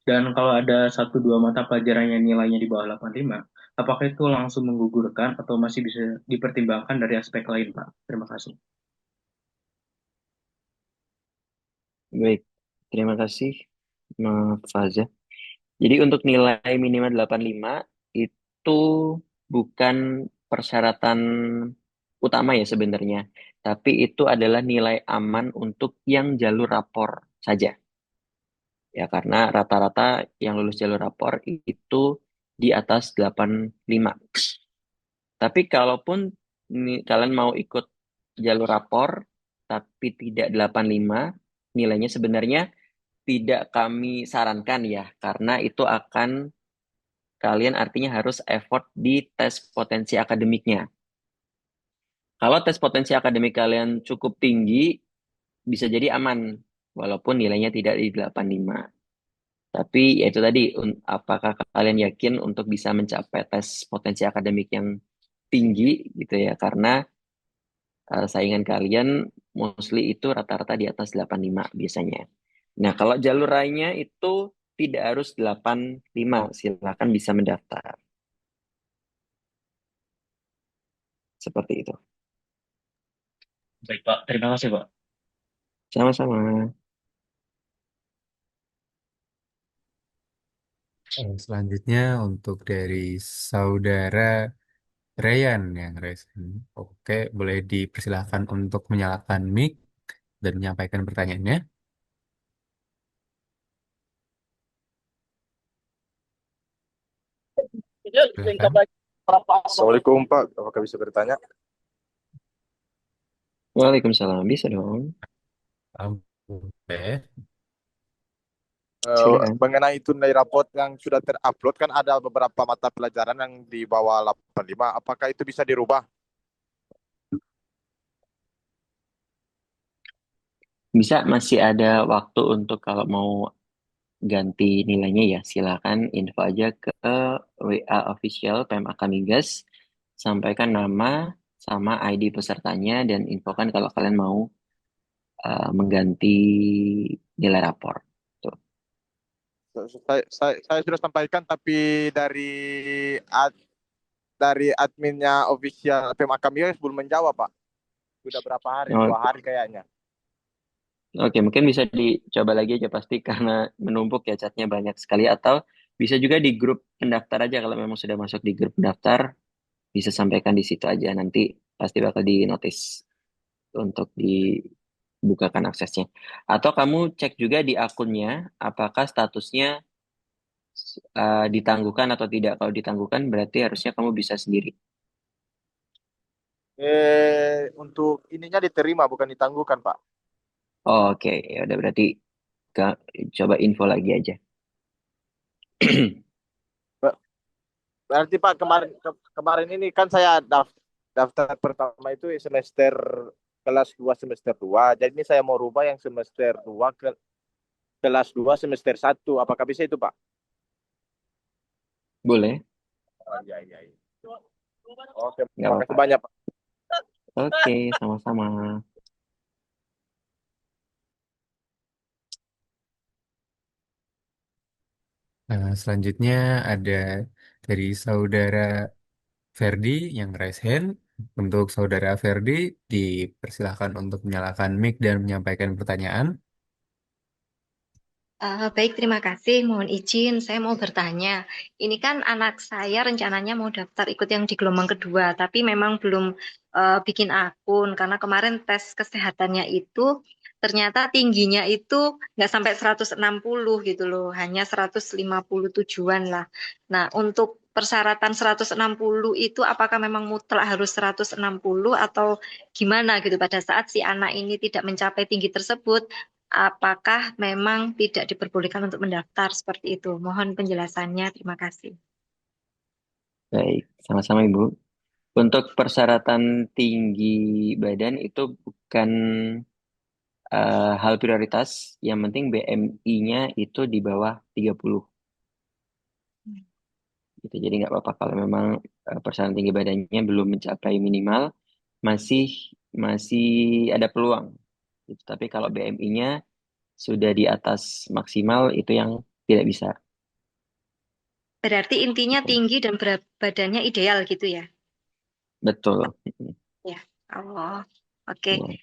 Dan kalau ada 1-2 mata pelajaran yang nilainya di bawah 85, apakah itu langsung menggugurkan atau masih bisa dipertimbangkan dari aspek lain, Pak? Terima kasih. Baik, terima kasih Mas Faza. Jadi untuk nilai minimal 85 itu bukan persyaratan utama ya sebenarnya. Tapi itu adalah nilai aman untuk yang jalur rapor saja. Ya karena rata-rata yang lulus jalur rapor itu di atas 85. Tapi kalaupun kalian mau ikut jalur rapor tapi tidak 85, nilainya sebenarnya tidak kami sarankan ya, karena itu akan kalian artinya harus effort di tes potensi akademiknya. Kalau tes potensi akademik kalian cukup tinggi, bisa jadi aman, walaupun nilainya tidak di 85. Tapi ya itu tadi, apakah kalian yakin untuk bisa mencapai tes potensi akademik yang tinggi gitu ya, karena saingan kalian mostly itu rata-rata di atas 85 biasanya. Nah, kalau jalur lainnya itu tidak harus 85, silakan bisa mendaftar. Seperti itu. Baik Pak, terima kasih Pak. Sama-sama. Selanjutnya untuk dari saudara Ryan yang resen. Oke, boleh dipersilahkan untuk menyalakan mic dan menyampaikan pertanyaannya. Silakan. Assalamualaikum Pak, apakah bisa bertanya? Waalaikumsalam. Bisa dong. Boleh. Silakan. Mengenai itu nilai raport yang sudah terupload kan ada beberapa mata pelajaran yang di bawah 85, apakah itu bisa dirubah? Bisa, masih ada waktu untuk kalau mau ganti nilainya ya. Silakan info aja ke WA official PMAK Migas. Sampaikan nama sama ID pesertanya dan infokan kalau kalian mau mengganti nilai rapor. Tuh. Saya sudah sampaikan, tapi dari adminnya official PMAK Migas belum menjawab Pak. Sudah berapa hari? Oh, 2 hari kayaknya. Oke, mungkin bisa dicoba lagi aja pasti karena menumpuk ya chatnya banyak sekali, atau bisa juga di grup pendaftar aja kalau memang sudah masuk di grup pendaftar bisa sampaikan di situ aja, nanti pasti bakal di notice untuk dibukakan aksesnya. Atau kamu cek juga di akunnya apakah statusnya ditangguhkan atau tidak. Kalau ditangguhkan berarti harusnya kamu bisa sendiri. Untuk ininya diterima bukan ditangguhkan Pak. Oh, oke, ya udah berarti coba info lagi aja. Berarti Pak kemarin ini kan saya daftar pertama itu semester kelas 2 semester 2. Jadi ini saya mau rubah yang semester 2 ke kelas 2 semester 1. Apakah bisa itu Pak? Boleh, Oh, iya, iya, iya. Oke, nggak makasih apa-apa. banyak Pak. Oke, sama-sama. Nah, selanjutnya ada dari saudara Ferdi yang raise hand. Untuk saudara Ferdi, dipersilahkan untuk menyalakan mic dan menyampaikan pertanyaan. Baik, terima kasih. Mohon izin, saya mau bertanya. Ini kan anak saya rencananya mau daftar ikut yang di gelombang kedua, tapi memang belum bikin akun karena kemarin tes kesehatannya itu ternyata tingginya itu nggak sampai 160 gitu loh, hanya 157-an lah. Nah, untuk persyaratan 160 itu apakah memang mutlak harus 160 atau gimana gitu pada saat si anak ini tidak mencapai tinggi tersebut? Apakah memang tidak diperbolehkan untuk mendaftar seperti itu? Mohon penjelasannya. Terima kasih. Baik, sama-sama Ibu. Untuk persyaratan tinggi badan itu bukan hal prioritas. Yang penting BMI-nya itu di bawah 30. Gitu. Jadi nggak apa-apa kalau memang persyaratan tinggi badannya belum mencapai minimal, masih masih ada peluang. Gitu. Tapi kalau BMI-nya sudah di atas maksimal itu yang tidak bisa. Berarti intinya Gitu. tinggi dan berat badannya ideal gitu ya? Betul. Ya. Oh, oke. Ya.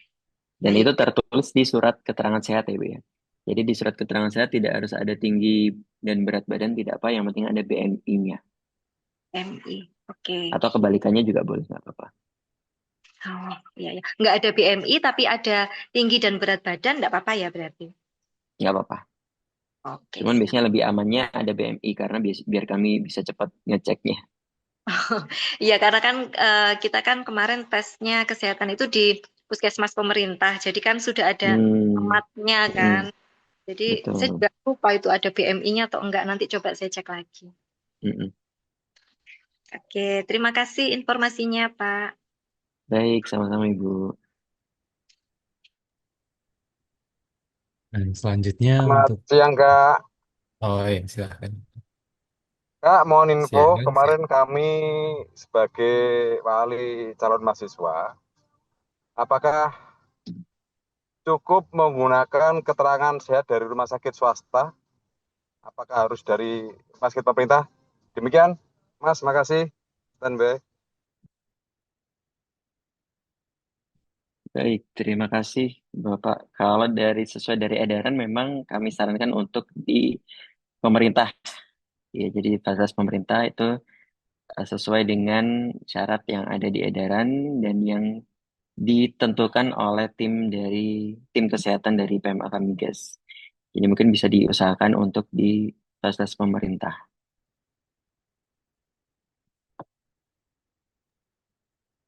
Dan Baik. itu tertulis di surat keterangan sehat ya, Bu ya. Jadi di surat keterangan sehat tidak harus ada tinggi dan berat badan, tidak apa, yang penting ada BMI-nya. MI. Oke. Atau kebalikannya juga boleh, nggak apa-apa. Oh, iya ya. Nggak ada BMI tapi ada tinggi dan berat badan, nggak apa-apa ya berarti? Nggak apa-apa. Oke, Cuman siap. biasanya lebih amannya ada BMI karena biar kami bisa cepat ngeceknya. Iya, karena kan kita kan kemarin tesnya kesehatan itu di puskesmas pemerintah, jadi kan sudah ada Hmm, alamatnya kan. mm, Jadi saya betul. juga lupa itu ada BMI-nya atau enggak. Nanti coba saya cek lagi. Mm-mm. Oke, terima kasih informasinya, Pak. Baik, sama-sama Ibu. Dan selanjutnya Selamat untuk siang Kak. oh ya silahkan. Kak, mohon info, Siang, kemarin siang. kami sebagai wali calon mahasiswa, apakah cukup menggunakan keterangan sehat dari rumah sakit swasta apakah harus dari rumah sakit pemerintah? Demikian, Mas, makasih. Standby. Baik, terima kasih Bapak. Kalau sesuai dari edaran memang kami sarankan untuk di pemerintah. Ya, jadi fasilitas pemerintah itu sesuai dengan syarat yang ada di edaran dan yang ditentukan oleh tim kesehatan dari PMK Migas. Jadi mungkin bisa diusahakan untuk di fasilitas pemerintah.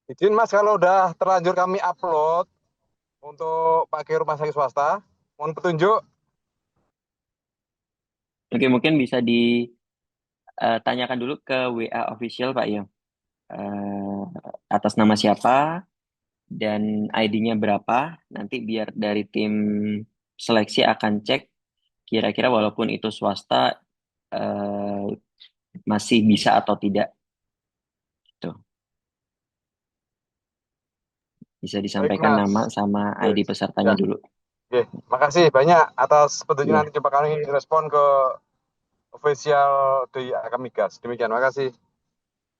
Izin Mas, kalau udah terlanjur kami upload untuk pakai rumah sakit swasta, mohon petunjuk. Oke, mungkin bisa ditanyakan dulu ke WA official Pak ya. Eh, atas nama siapa dan ID-nya berapa. Nanti biar dari tim seleksi akan cek kira-kira walaupun itu swasta eh, masih bisa atau tidak. Tuh, bisa Baik, disampaikan Mas. nama sama ID pesertanya Ya, dulu. oke. Makasih banyak atas petunjuk, Iya, nanti coba kami respon ke official di Akamigas. Demikian, makasih.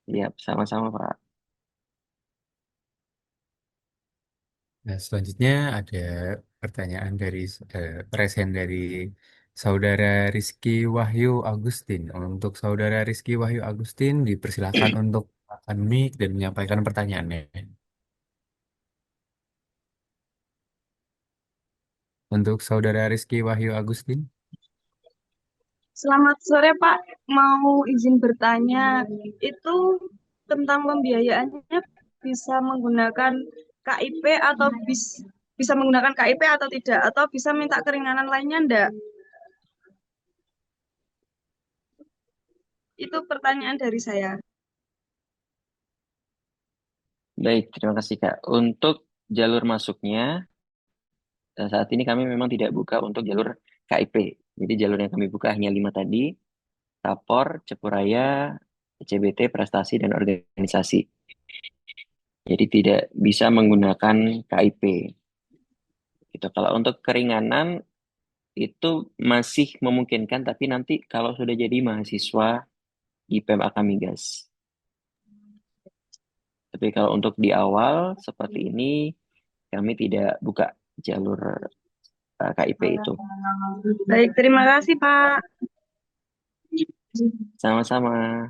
iya, sama-sama Pak. Nah, selanjutnya ada pertanyaan dari present dari Saudara Rizky Wahyu Agustin. Untuk Saudara Rizky Wahyu Agustin, dipersilakan untuk menggunakan mic dan menyampaikan pertanyaannya. Untuk Saudara Rizky Wahyu Agustin. Selamat sore Pak, mau izin bertanya, itu tentang pembiayaannya bisa menggunakan KIP atau bisa menggunakan KIP atau tidak, atau bisa minta keringanan lainnya enggak? Itu pertanyaan dari saya. Baik, terima kasih Kak. Untuk jalur masuknya, saat ini kami memang tidak buka untuk jalur KIP. Jadi jalur yang kami buka hanya 5 tadi, Rapor, Cepuraya, CBT, Prestasi, dan Organisasi. Jadi tidak bisa menggunakan KIP. Gitu. Kalau untuk keringanan itu masih memungkinkan, tapi nanti kalau sudah jadi mahasiswa di PMAK Migas. Tapi kalau untuk di awal seperti ini, kami tidak buka jalur KIP itu. Baik, terima kasih Pak. Sama-sama.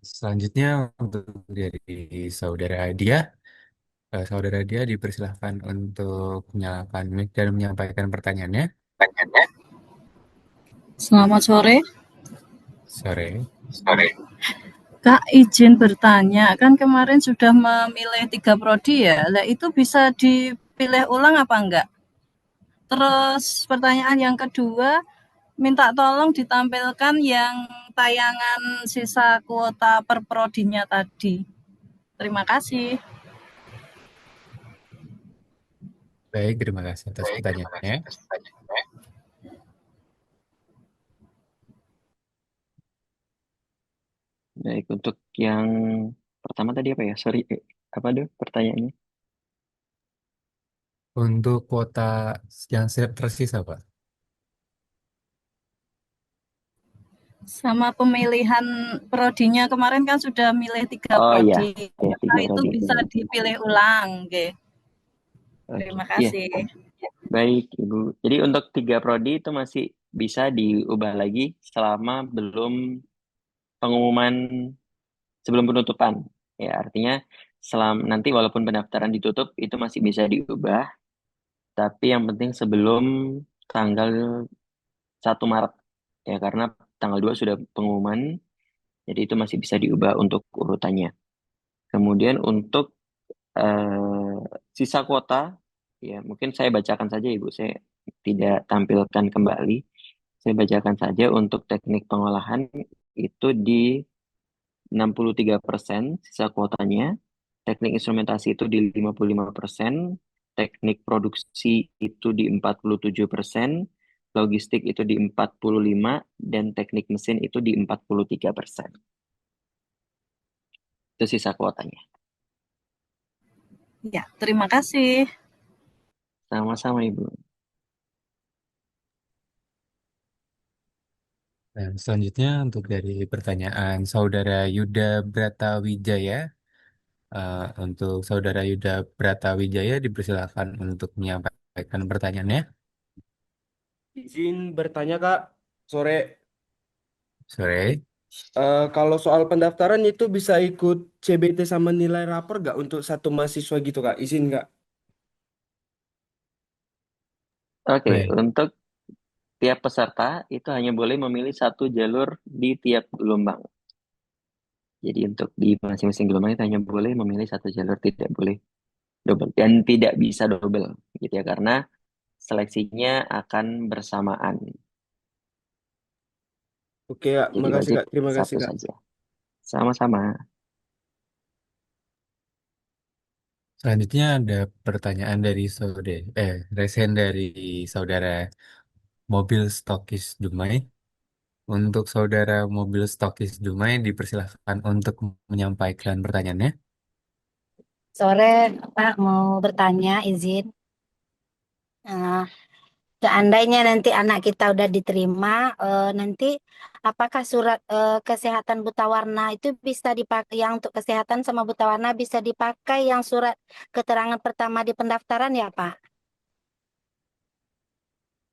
Selanjutnya untuk dari Saudara Dia. Saudara Dia dipersilahkan untuk menyalakan mic dan menyampaikan pertanyaannya. Selamat sore. Sore. Kak, izin bertanya, kan kemarin sudah memilih 3 prodi ya, lah itu bisa dipilih ulang apa enggak? Terus pertanyaan yang kedua, minta tolong ditampilkan yang tayangan sisa kuota per prodinya tadi. Terima kasih. Baik, terima kasih atas pertanyaannya. Baik, untuk yang pertama tadi apa ya? Sorry, apa tuh pertanyaannya? Untuk kuota yang tersisa, Pak. Sama pemilihan prodinya kemarin kan sudah milih 3 Oh iya, prodi. ya, 3 Nah, itu prodi. bisa dipilih ulang, oke. Terima Iya. kasih. Baik, Ibu. Jadi untuk 3 prodi itu masih bisa diubah lagi selama belum pengumuman sebelum penutupan. Ya, artinya nanti walaupun pendaftaran ditutup itu masih bisa diubah, tapi yang penting sebelum tanggal 1 Maret. Ya, karena tanggal 2 sudah pengumuman, jadi itu masih bisa diubah untuk urutannya. Kemudian untuk sisa kuota, ya mungkin saya bacakan saja Ibu, saya tidak tampilkan kembali. Saya bacakan saja untuk teknik pengolahan itu di 63% sisa kuotanya, teknik instrumentasi itu di 55%, teknik produksi itu di 47%, logistik itu di 45%, dan teknik mesin itu di 43%. Itu sisa kuotanya. Ya, terima kasih. Sama-sama Ibu. Dan selanjutnya untuk dari pertanyaan Saudara Yuda Bratawijaya. Untuk Saudara Yuda Bratawijaya dipersilakan untuk menyampaikan pertanyaannya. Izin bertanya Kak, sore. Sore. Kalau soal pendaftaran itu bisa ikut CBT sama nilai rapor nggak untuk satu mahasiswa gitu Kak? Izin nggak? Oke, Baik. untuk tiap peserta itu hanya boleh memilih satu jalur di tiap gelombang. Jadi untuk di masing-masing gelombang itu hanya boleh memilih satu jalur, tidak boleh double dan tidak bisa double gitu ya karena seleksinya akan bersamaan. Oke Kak, Jadi makasih wajib Kak. Terima kasih satu Kak. saja. Sama-sama. Selanjutnya ada pertanyaan dari resen dari Saudara Mobil Stokis Dumai. Untuk Saudara Mobil Stokis Dumai dipersilahkan untuk menyampaikan pertanyaannya. Sore, Pak, mau bertanya, izin. Eh, Seandainya nanti anak kita udah diterima, nanti apakah surat kesehatan buta warna itu bisa dipakai, yang untuk kesehatan sama buta warna bisa dipakai yang surat keterangan pertama di pendaftaran ya, Pak?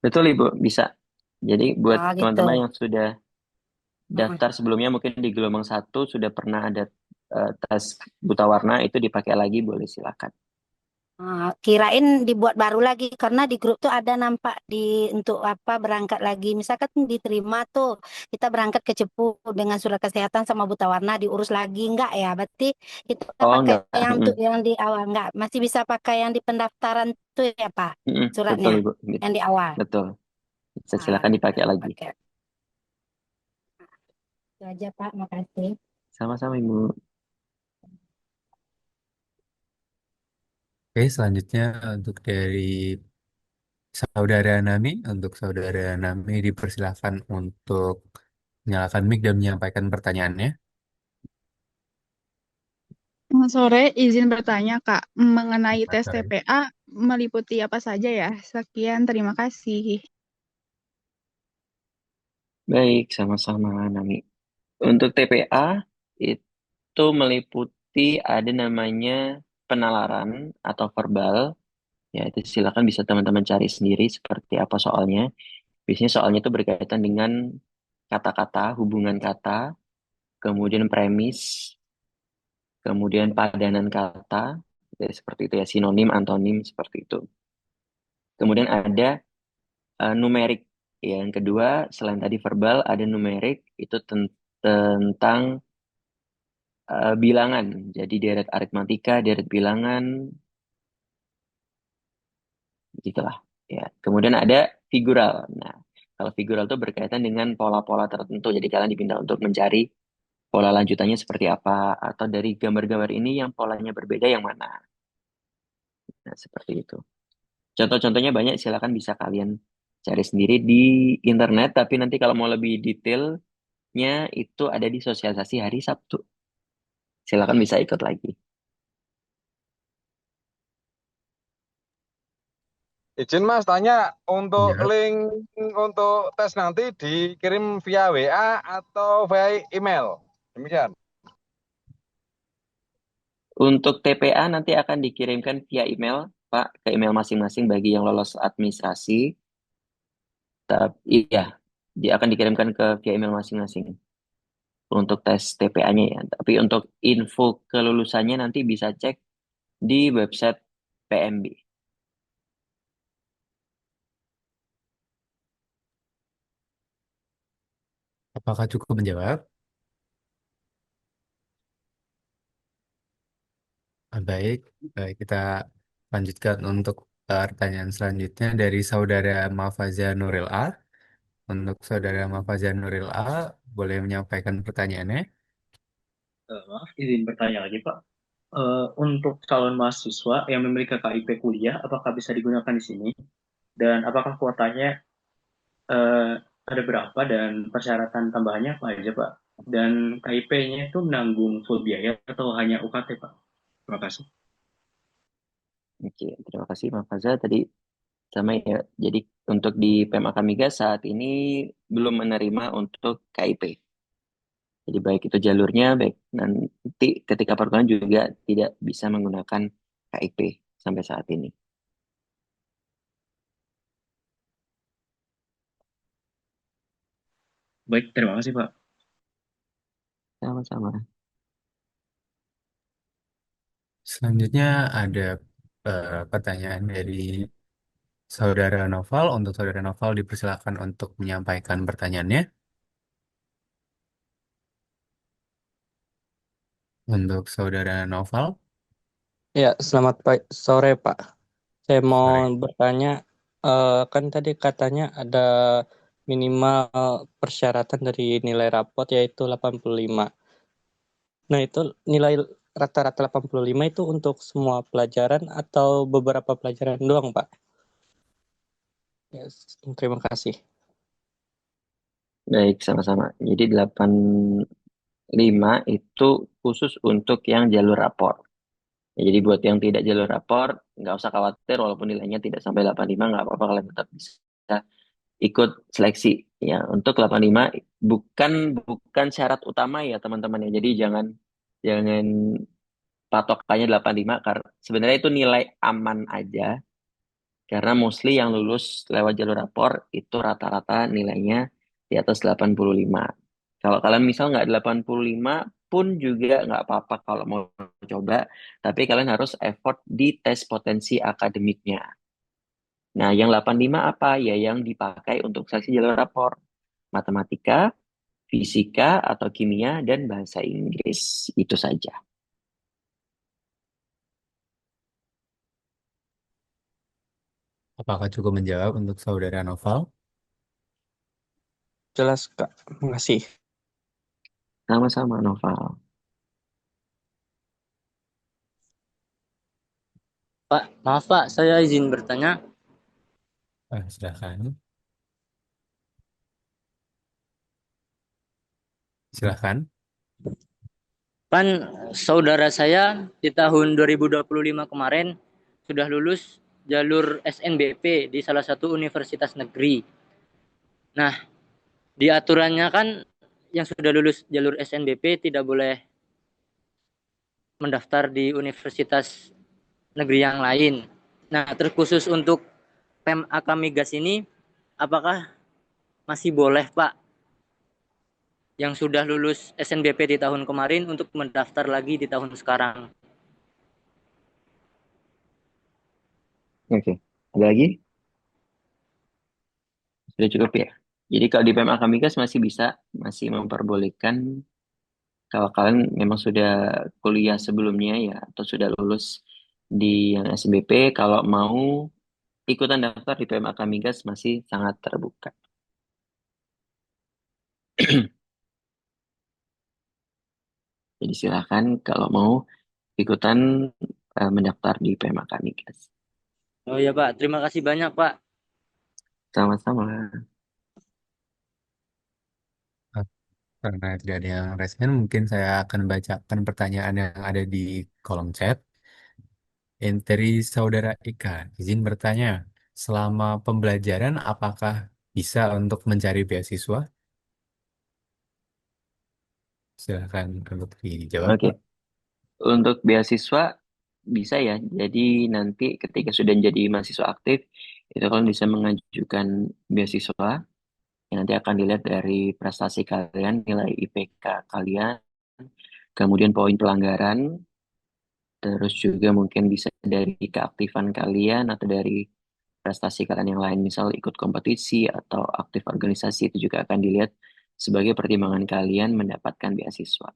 Betul Ibu, bisa. Jadi buat Oh, gitu. teman-teman yang sudah Mm-mm. daftar sebelumnya mungkin di gelombang 1 sudah pernah ada tes buta warna itu dipakai lagi boleh silakan. Kirain dibuat baru lagi karena di grup tuh ada nampak di untuk apa berangkat lagi. Misalkan diterima tuh kita berangkat ke Cepu dengan surat kesehatan sama buta warna diurus lagi enggak ya? Berarti kita Oh pakai enggak. yang untuk yang di awal enggak? Masih bisa pakai yang di pendaftaran tuh ya Pak suratnya Betul Ibu. yang di awal. Betul. Bisa silakan Gitu. dipakai lagi. Pakai. Itu aja Pak, makasih. Sama-sama Ibu. Oke, selanjutnya untuk dari untuk Saudara Nami dipersilahkan untuk menyalakan mic dan menyampaikan pertanyaannya. Sore, izin bertanya, Kak, mengenai Selamat tes sore. TPA meliputi apa saja ya? Sekian, terima kasih. Baik, sama-sama Nami. Untuk TPA itu meliputi ada namanya penalaran atau verbal. Ya, itu silakan bisa teman-teman cari sendiri seperti apa soalnya. Biasanya soalnya itu berkaitan dengan kata-kata, hubungan kata, kemudian premis, kemudian padanan kata, ya, seperti itu ya, sinonim, antonim, seperti itu. Kemudian ada numerik. Ya, yang kedua, selain tadi verbal, ada numerik, itu tentang bilangan. Jadi deret aritmatika, deret bilangan, gitulah. Ya. Kemudian ada figural. Nah, kalau figural itu berkaitan dengan pola-pola tertentu. Jadi kalian dipinta untuk mencari pola lanjutannya seperti apa, atau dari gambar-gambar ini yang polanya berbeda yang mana. Nah, seperti itu. Contoh-contohnya banyak, silakan bisa kalian cari sendiri di internet, tapi nanti kalau mau lebih detailnya itu ada di sosialisasi hari Sabtu. Silakan bisa ikut lagi. Izin Mas tanya, untuk Ya. link untuk tes nanti dikirim via WA atau via email? Demikian. Untuk TPA nanti akan dikirimkan via email, Pak, ke email masing-masing bagi yang lolos administrasi. Tapi iya, dia akan dikirimkan ke via email masing-masing untuk tes TPA-nya ya. Tapi untuk info kelulusannya nanti bisa cek di website PMB. Apakah cukup menjawab? Baik, kita lanjutkan untuk pertanyaan selanjutnya dari Saudara Mafaza Nuril A. Untuk Saudara Mafaza Nuril A, boleh menyampaikan pertanyaannya? Maaf, izin bertanya lagi, Pak. Untuk calon mahasiswa yang memiliki KIP kuliah, apakah bisa digunakan di sini? Dan apakah kuotanya ada berapa dan persyaratan tambahannya apa aja, Pak? Dan KIP-nya itu menanggung full biaya atau hanya UKT, Pak? Terima kasih. Oke, terima kasih Mas Faza. Tadi sama ya. Jadi untuk di PMAK Migas saat ini belum menerima untuk KIP. Jadi baik itu jalurnya, baik nanti ketika perkuliahan juga tidak bisa menggunakan KIP sampai saat ini. Baik, terima kasih Pak. Sama-sama. Selanjutnya ada pertanyaan dari Saudara Noval. Untuk Saudara Noval dipersilakan untuk menyampaikan pertanyaannya. Untuk Saudara Noval, Ya, selamat sore Pak. Saya mau sore. bertanya, kan tadi katanya ada minimal persyaratan dari nilai rapot yaitu 85. Nah, itu nilai rata-rata 85 itu untuk semua pelajaran atau beberapa pelajaran doang, Pak? Yes, terima kasih. Baik, sama-sama. Jadi 85 itu khusus untuk yang jalur rapor. Ya, jadi buat yang tidak jalur rapor, nggak usah khawatir walaupun nilainya tidak sampai 85, nggak apa-apa, kalian tetap bisa ikut seleksi. Ya, untuk 85 bukan bukan syarat utama ya teman-teman ya. Jadi jangan jangan patokannya 85 karena sebenarnya itu nilai aman aja. Karena mostly yang lulus lewat jalur rapor itu rata-rata nilainya di atas 85. Kalau kalian misal nggak 85 pun juga nggak apa-apa kalau mau coba. Tapi kalian harus effort di tes potensi akademiknya. Nah, yang 85 apa? Ya yang dipakai untuk seleksi jalur rapor. Matematika, fisika atau kimia, dan bahasa Inggris. Itu saja. Apakah cukup menjawab untuk Saudara Noval? Jelas, Kak. Makasih. Sama-sama, Noval. Pak, maaf Pak, saya izin bertanya. Silakan. Silakan. Kan saudara saya di tahun 2025 kemarin sudah lulus jalur SNBP di salah satu universitas negeri. Nah, di aturannya kan yang sudah lulus jalur SNBP tidak boleh mendaftar di universitas negeri yang lain. Nah, terkhusus untuk PEM Akamigas ini, apakah masih boleh Pak yang sudah lulus SNBP di tahun kemarin untuk mendaftar lagi di tahun sekarang? Oke. Ada lagi? Sudah cukup ya? Jadi kalau di PMA Kamigas masih bisa, masih memperbolehkan kalau kalian memang sudah kuliah sebelumnya ya, atau sudah lulus di yang SNBP, kalau mau ikutan daftar di PMA Kamigas masih sangat terbuka. Jadi silakan kalau mau ikutan mendaftar di PMA Kamigas. Oh ya Pak, terima kasih banyak Pak. Sama-sama. Karena tidak ada yang resen, mungkin saya akan bacakan pertanyaan yang ada di kolom chat. Dari Saudara Ika, izin bertanya, selama pembelajaran apakah bisa untuk mencari beasiswa? Silakan untuk dijawab, Oke. Pak. Untuk beasiswa bisa ya. Jadi nanti ketika sudah jadi mahasiswa aktif, itu kalian bisa mengajukan beasiswa. Yang nanti akan dilihat dari prestasi kalian, nilai IPK kalian, kemudian poin pelanggaran, terus juga mungkin bisa dari keaktifan kalian atau dari prestasi kalian yang lain, misal ikut kompetisi atau aktif organisasi itu juga akan dilihat sebagai pertimbangan kalian mendapatkan beasiswa.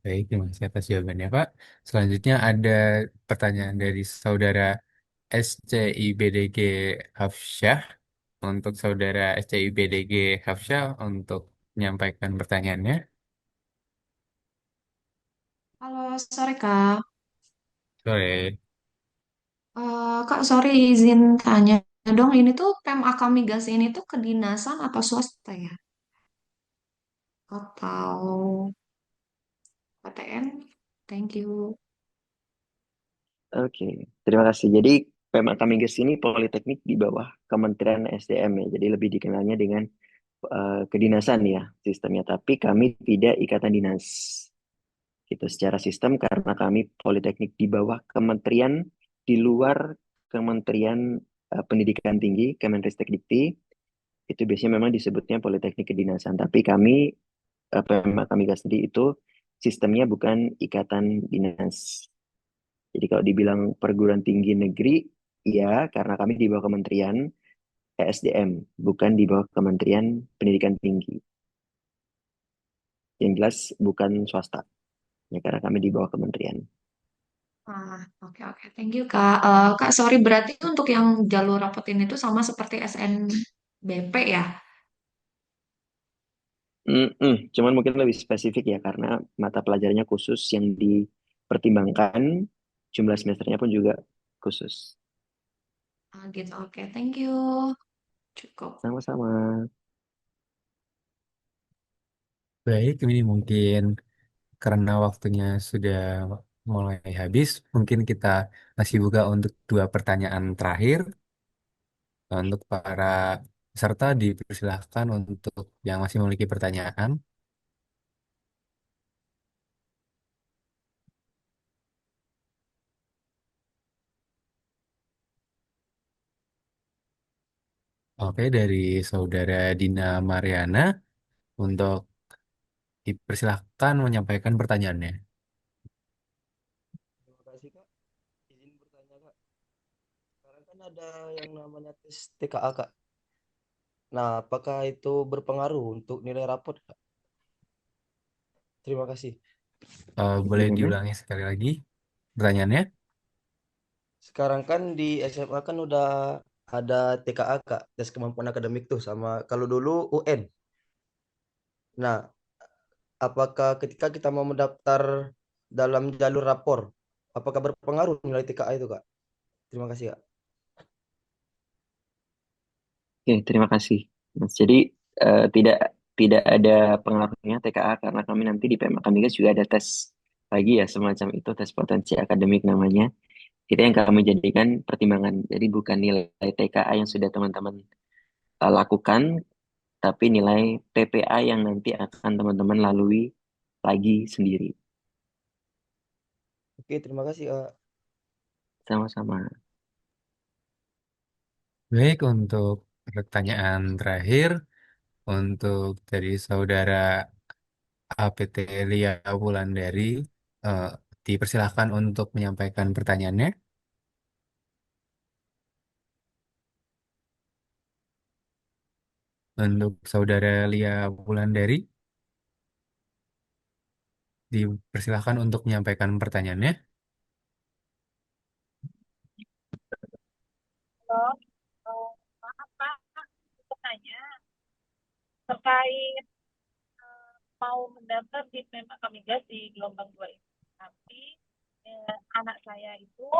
Baik, terima kasih atas jawabannya, Pak. Selanjutnya ada pertanyaan dari Saudara SCIBDG Hafsyah. Untuk Saudara SCIBDG Hafsyah untuk menyampaikan pertanyaannya. Halo, sore Kak. Sore. Kak, sorry izin tanya dong, ini tuh Pem Akamigas ini tuh kedinasan apa swasta ya? Atau PTN? Thank you. Oke, terima kasih. Jadi PMAK Migas ini politeknik di bawah Kementerian SDM ya. Jadi lebih dikenalnya dengan kedinasan ya sistemnya. Tapi kami tidak ikatan dinas. Gitu secara sistem karena kami politeknik di bawah kementerian di luar Kementerian Pendidikan Tinggi, Kemenristek-Dikti, itu biasanya memang disebutnya politeknik kedinasan. Tapi kami PMAK Migas sendiri itu sistemnya bukan ikatan dinas. Jadi kalau dibilang perguruan tinggi negeri, iya karena kami di bawah Kementerian ESDM, bukan di bawah Kementerian Pendidikan Tinggi. Yang jelas bukan swasta, ya karena kami di bawah kementerian. Oke oke, thank you Kak. Kak, sorry berarti untuk yang jalur rapot ini tuh sama seperti SNBP ya? Cuman mungkin lebih spesifik ya karena mata pelajarannya khusus yang dipertimbangkan, jumlah semesternya pun juga khusus. Gitu, oke, thank you. Cukup. Sama-sama. Baik, ini mungkin karena waktunya sudah mulai habis, mungkin kita masih buka untuk dua pertanyaan terakhir. Untuk para peserta dipersilahkan untuk yang masih memiliki pertanyaan. Oke, dari Saudara Dina Mariana untuk dipersilahkan menyampaikan pertanyaannya. Terima kasih Kak. Izin bertanya Kak. Sekarang kan ada yang namanya tes TKA Kak. Nah, apakah itu berpengaruh untuk nilai rapot Kak? Terima kasih. Boleh Gimana? diulangi sekali lagi pertanyaannya? Sekarang kan di SMA kan udah ada TKA Kak, tes kemampuan akademik tuh sama kalau dulu UN. Nah, apakah ketika kita mau mendaftar dalam jalur rapor, apakah berpengaruh nilai TKA itu Kak? Terima kasih Kak. Oke, terima kasih, Mas. Jadi tidak tidak ada pengaruhnya TKA karena kami nanti di PMAK Migas juga ada tes lagi ya semacam itu tes potensi akademik namanya. Kita yang kami jadikan pertimbangan. Jadi bukan nilai TKA yang sudah teman-teman lakukan, tapi nilai PPA yang nanti akan teman-teman lalui lagi sendiri. Oke, terima kasih Kak. Sama-sama. Baik, untuk pertanyaan terakhir, untuk dari Saudara APT Lia Wulandari, eh, dipersilahkan untuk menyampaikan pertanyaannya. Untuk Saudara Lia Wulandari, dipersilahkan untuk menyampaikan pertanyaannya. Halo, maaf Pak, bertanya terkait mau mendaftar di PMAK Migas di gelombang 2 ini. Tapi anak saya itu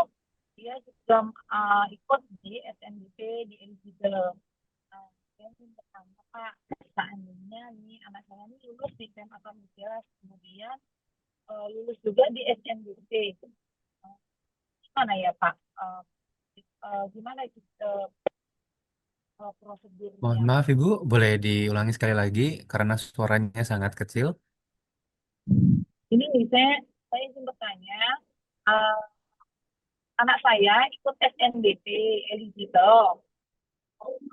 dia juga ikut di SNBP di eligible. Saya ingin bertanya Pak, seandainya nih anak saya ini lulus di PMAK Migas, kemudian lulus juga di SNBP, gimana ya Pak? Gimana itu Mohon prosedurnya? maaf Ibu, boleh diulangi sekali lagi karena suaranya sangat kecil. Ini nih saya ingin bertanya, uh, anak saya ikut SNBP eligible.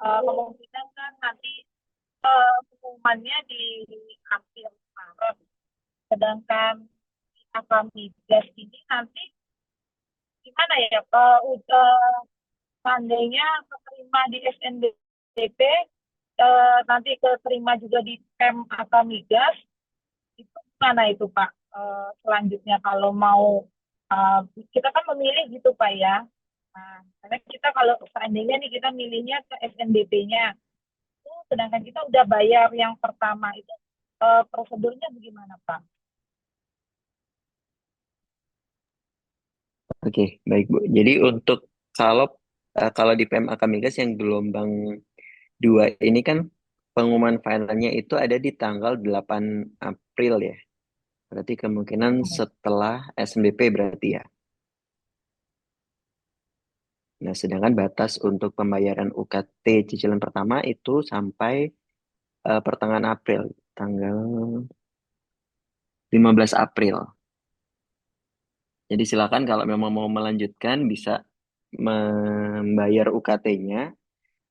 Kemungkinan kan nanti pengumumannya di akhir Maret. Sedangkan Akamigas ini nanti gimana ya? Udah seandainya keterima di SNBP, nanti keterima juga di PEM Akamigas, itu gimana itu Pak? Selanjutnya kalau mau kita kan memilih gitu Pak ya. Nah, karena kita kalau seandainya nih kita milihnya ke SNBP-nya, itu sedangkan kita udah bayar yang pertama itu prosedurnya bagaimana Pak? Oke, baik Bu. Jadi untuk kalau kalau di PMAK Migas yang gelombang 2 ini kan pengumuman finalnya itu ada di tanggal 8 April ya. Berarti kemungkinan setelah SNBP berarti ya. Nah, sedangkan batas untuk pembayaran UKT cicilan pertama itu sampai pertengahan April, tanggal 15 April. Jadi silakan kalau memang mau melanjutkan bisa membayar UKT-nya.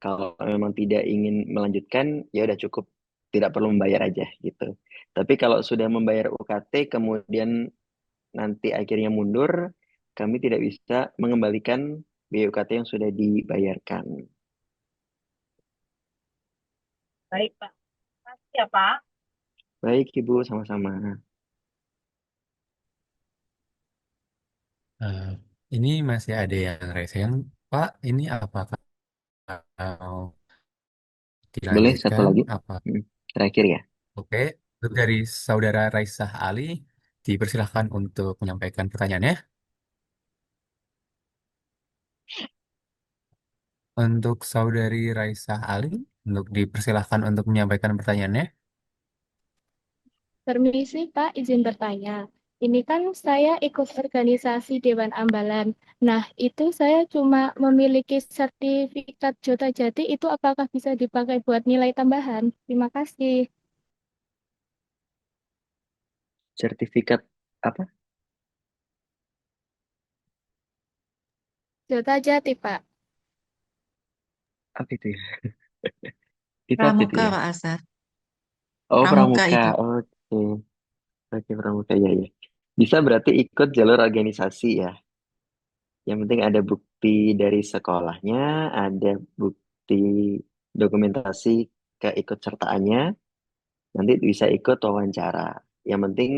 Kalau memang tidak ingin melanjutkan, ya udah cukup, tidak perlu membayar aja gitu. Tapi kalau sudah membayar UKT kemudian nanti akhirnya mundur, kami tidak bisa mengembalikan biaya UKT yang sudah dibayarkan. Baik, Pak. Terima kasih ya, Pak. Baik, Ibu, sama-sama. Eh, ini masih ada yang resen, Pak. Ini apakah mau Boleh satu dilanjutkan? lagi? Apa? Terakhir ya. Oke, untuk dari Saudara Raisah Ali, dipersilahkan untuk menyampaikan pertanyaannya. Untuk Saudari Raisah Ali, untuk dipersilahkan untuk menyampaikan pertanyaannya. Permisi Pak, izin bertanya. Ini kan saya ikut organisasi Dewan Ambalan. Nah, itu saya cuma memiliki sertifikat Jota Jati, itu apakah bisa dipakai buat nilai tambahan? Terima kasih. Sertifikat apa? Jota Jati, Pak. Apa itu ya? Itu apa itu Pramuka, ya? Pak Asar. Oh, Pramuka pramuka. itu. Oke. Oke, pramuka ya ya. Bisa berarti ikut jalur organisasi ya. Yang penting ada bukti dari sekolahnya, ada bukti dokumentasi keikutsertaannya, nanti bisa ikut wawancara. Yang penting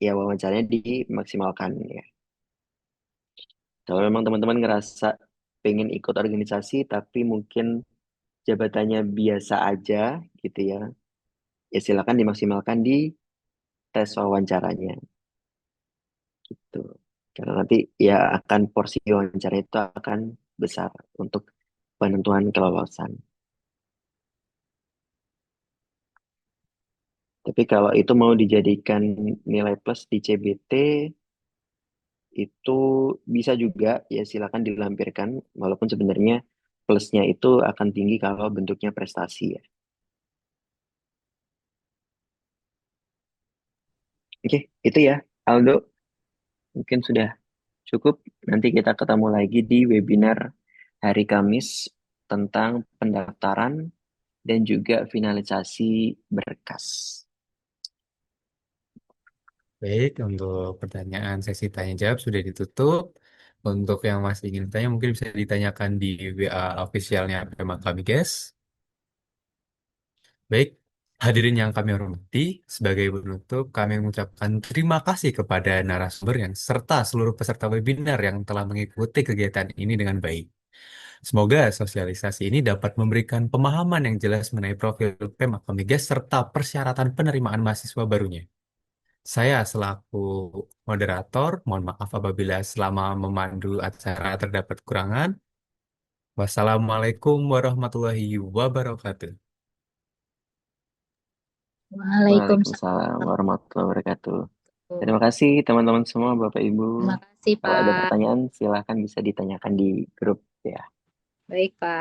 ya wawancaranya dimaksimalkan ya. Kalau memang teman-teman ngerasa pengen ikut organisasi tapi mungkin jabatannya biasa aja gitu ya, ya silakan dimaksimalkan di tes wawancaranya gitu. Karena nanti ya akan porsi wawancara itu akan besar untuk penentuan kelolosan. Tapi kalau itu mau dijadikan nilai plus di CBT itu bisa juga ya silakan dilampirkan walaupun sebenarnya plusnya itu akan tinggi kalau bentuknya prestasi ya. Oke, itu ya Aldo mungkin sudah cukup. Nanti kita ketemu lagi di webinar hari Kamis tentang pendaftaran dan juga finalisasi berkas. Baik, untuk pertanyaan sesi tanya jawab sudah ditutup. Untuk yang masih ingin tanya mungkin bisa ditanyakan di WA officialnya Pema kami, guys. Baik, hadirin yang kami hormati, sebagai penutup kami mengucapkan terima kasih kepada narasumber yang serta seluruh peserta webinar yang telah mengikuti kegiatan ini dengan baik. Semoga sosialisasi ini dapat memberikan pemahaman yang jelas mengenai profil Pema Kamigas serta persyaratan penerimaan mahasiswa barunya. Saya selaku moderator, mohon maaf apabila selama memandu acara terdapat kekurangan. Wassalamualaikum warahmatullahi wabarakatuh. Waalaikumsalam warahmatullahi wabarakatuh. Terima kasih teman-teman semua, Bapak Ibu. Terima kasih, Kalau ada Pak. pertanyaan, silahkan bisa ditanyakan di grup ya. Baik, Pak.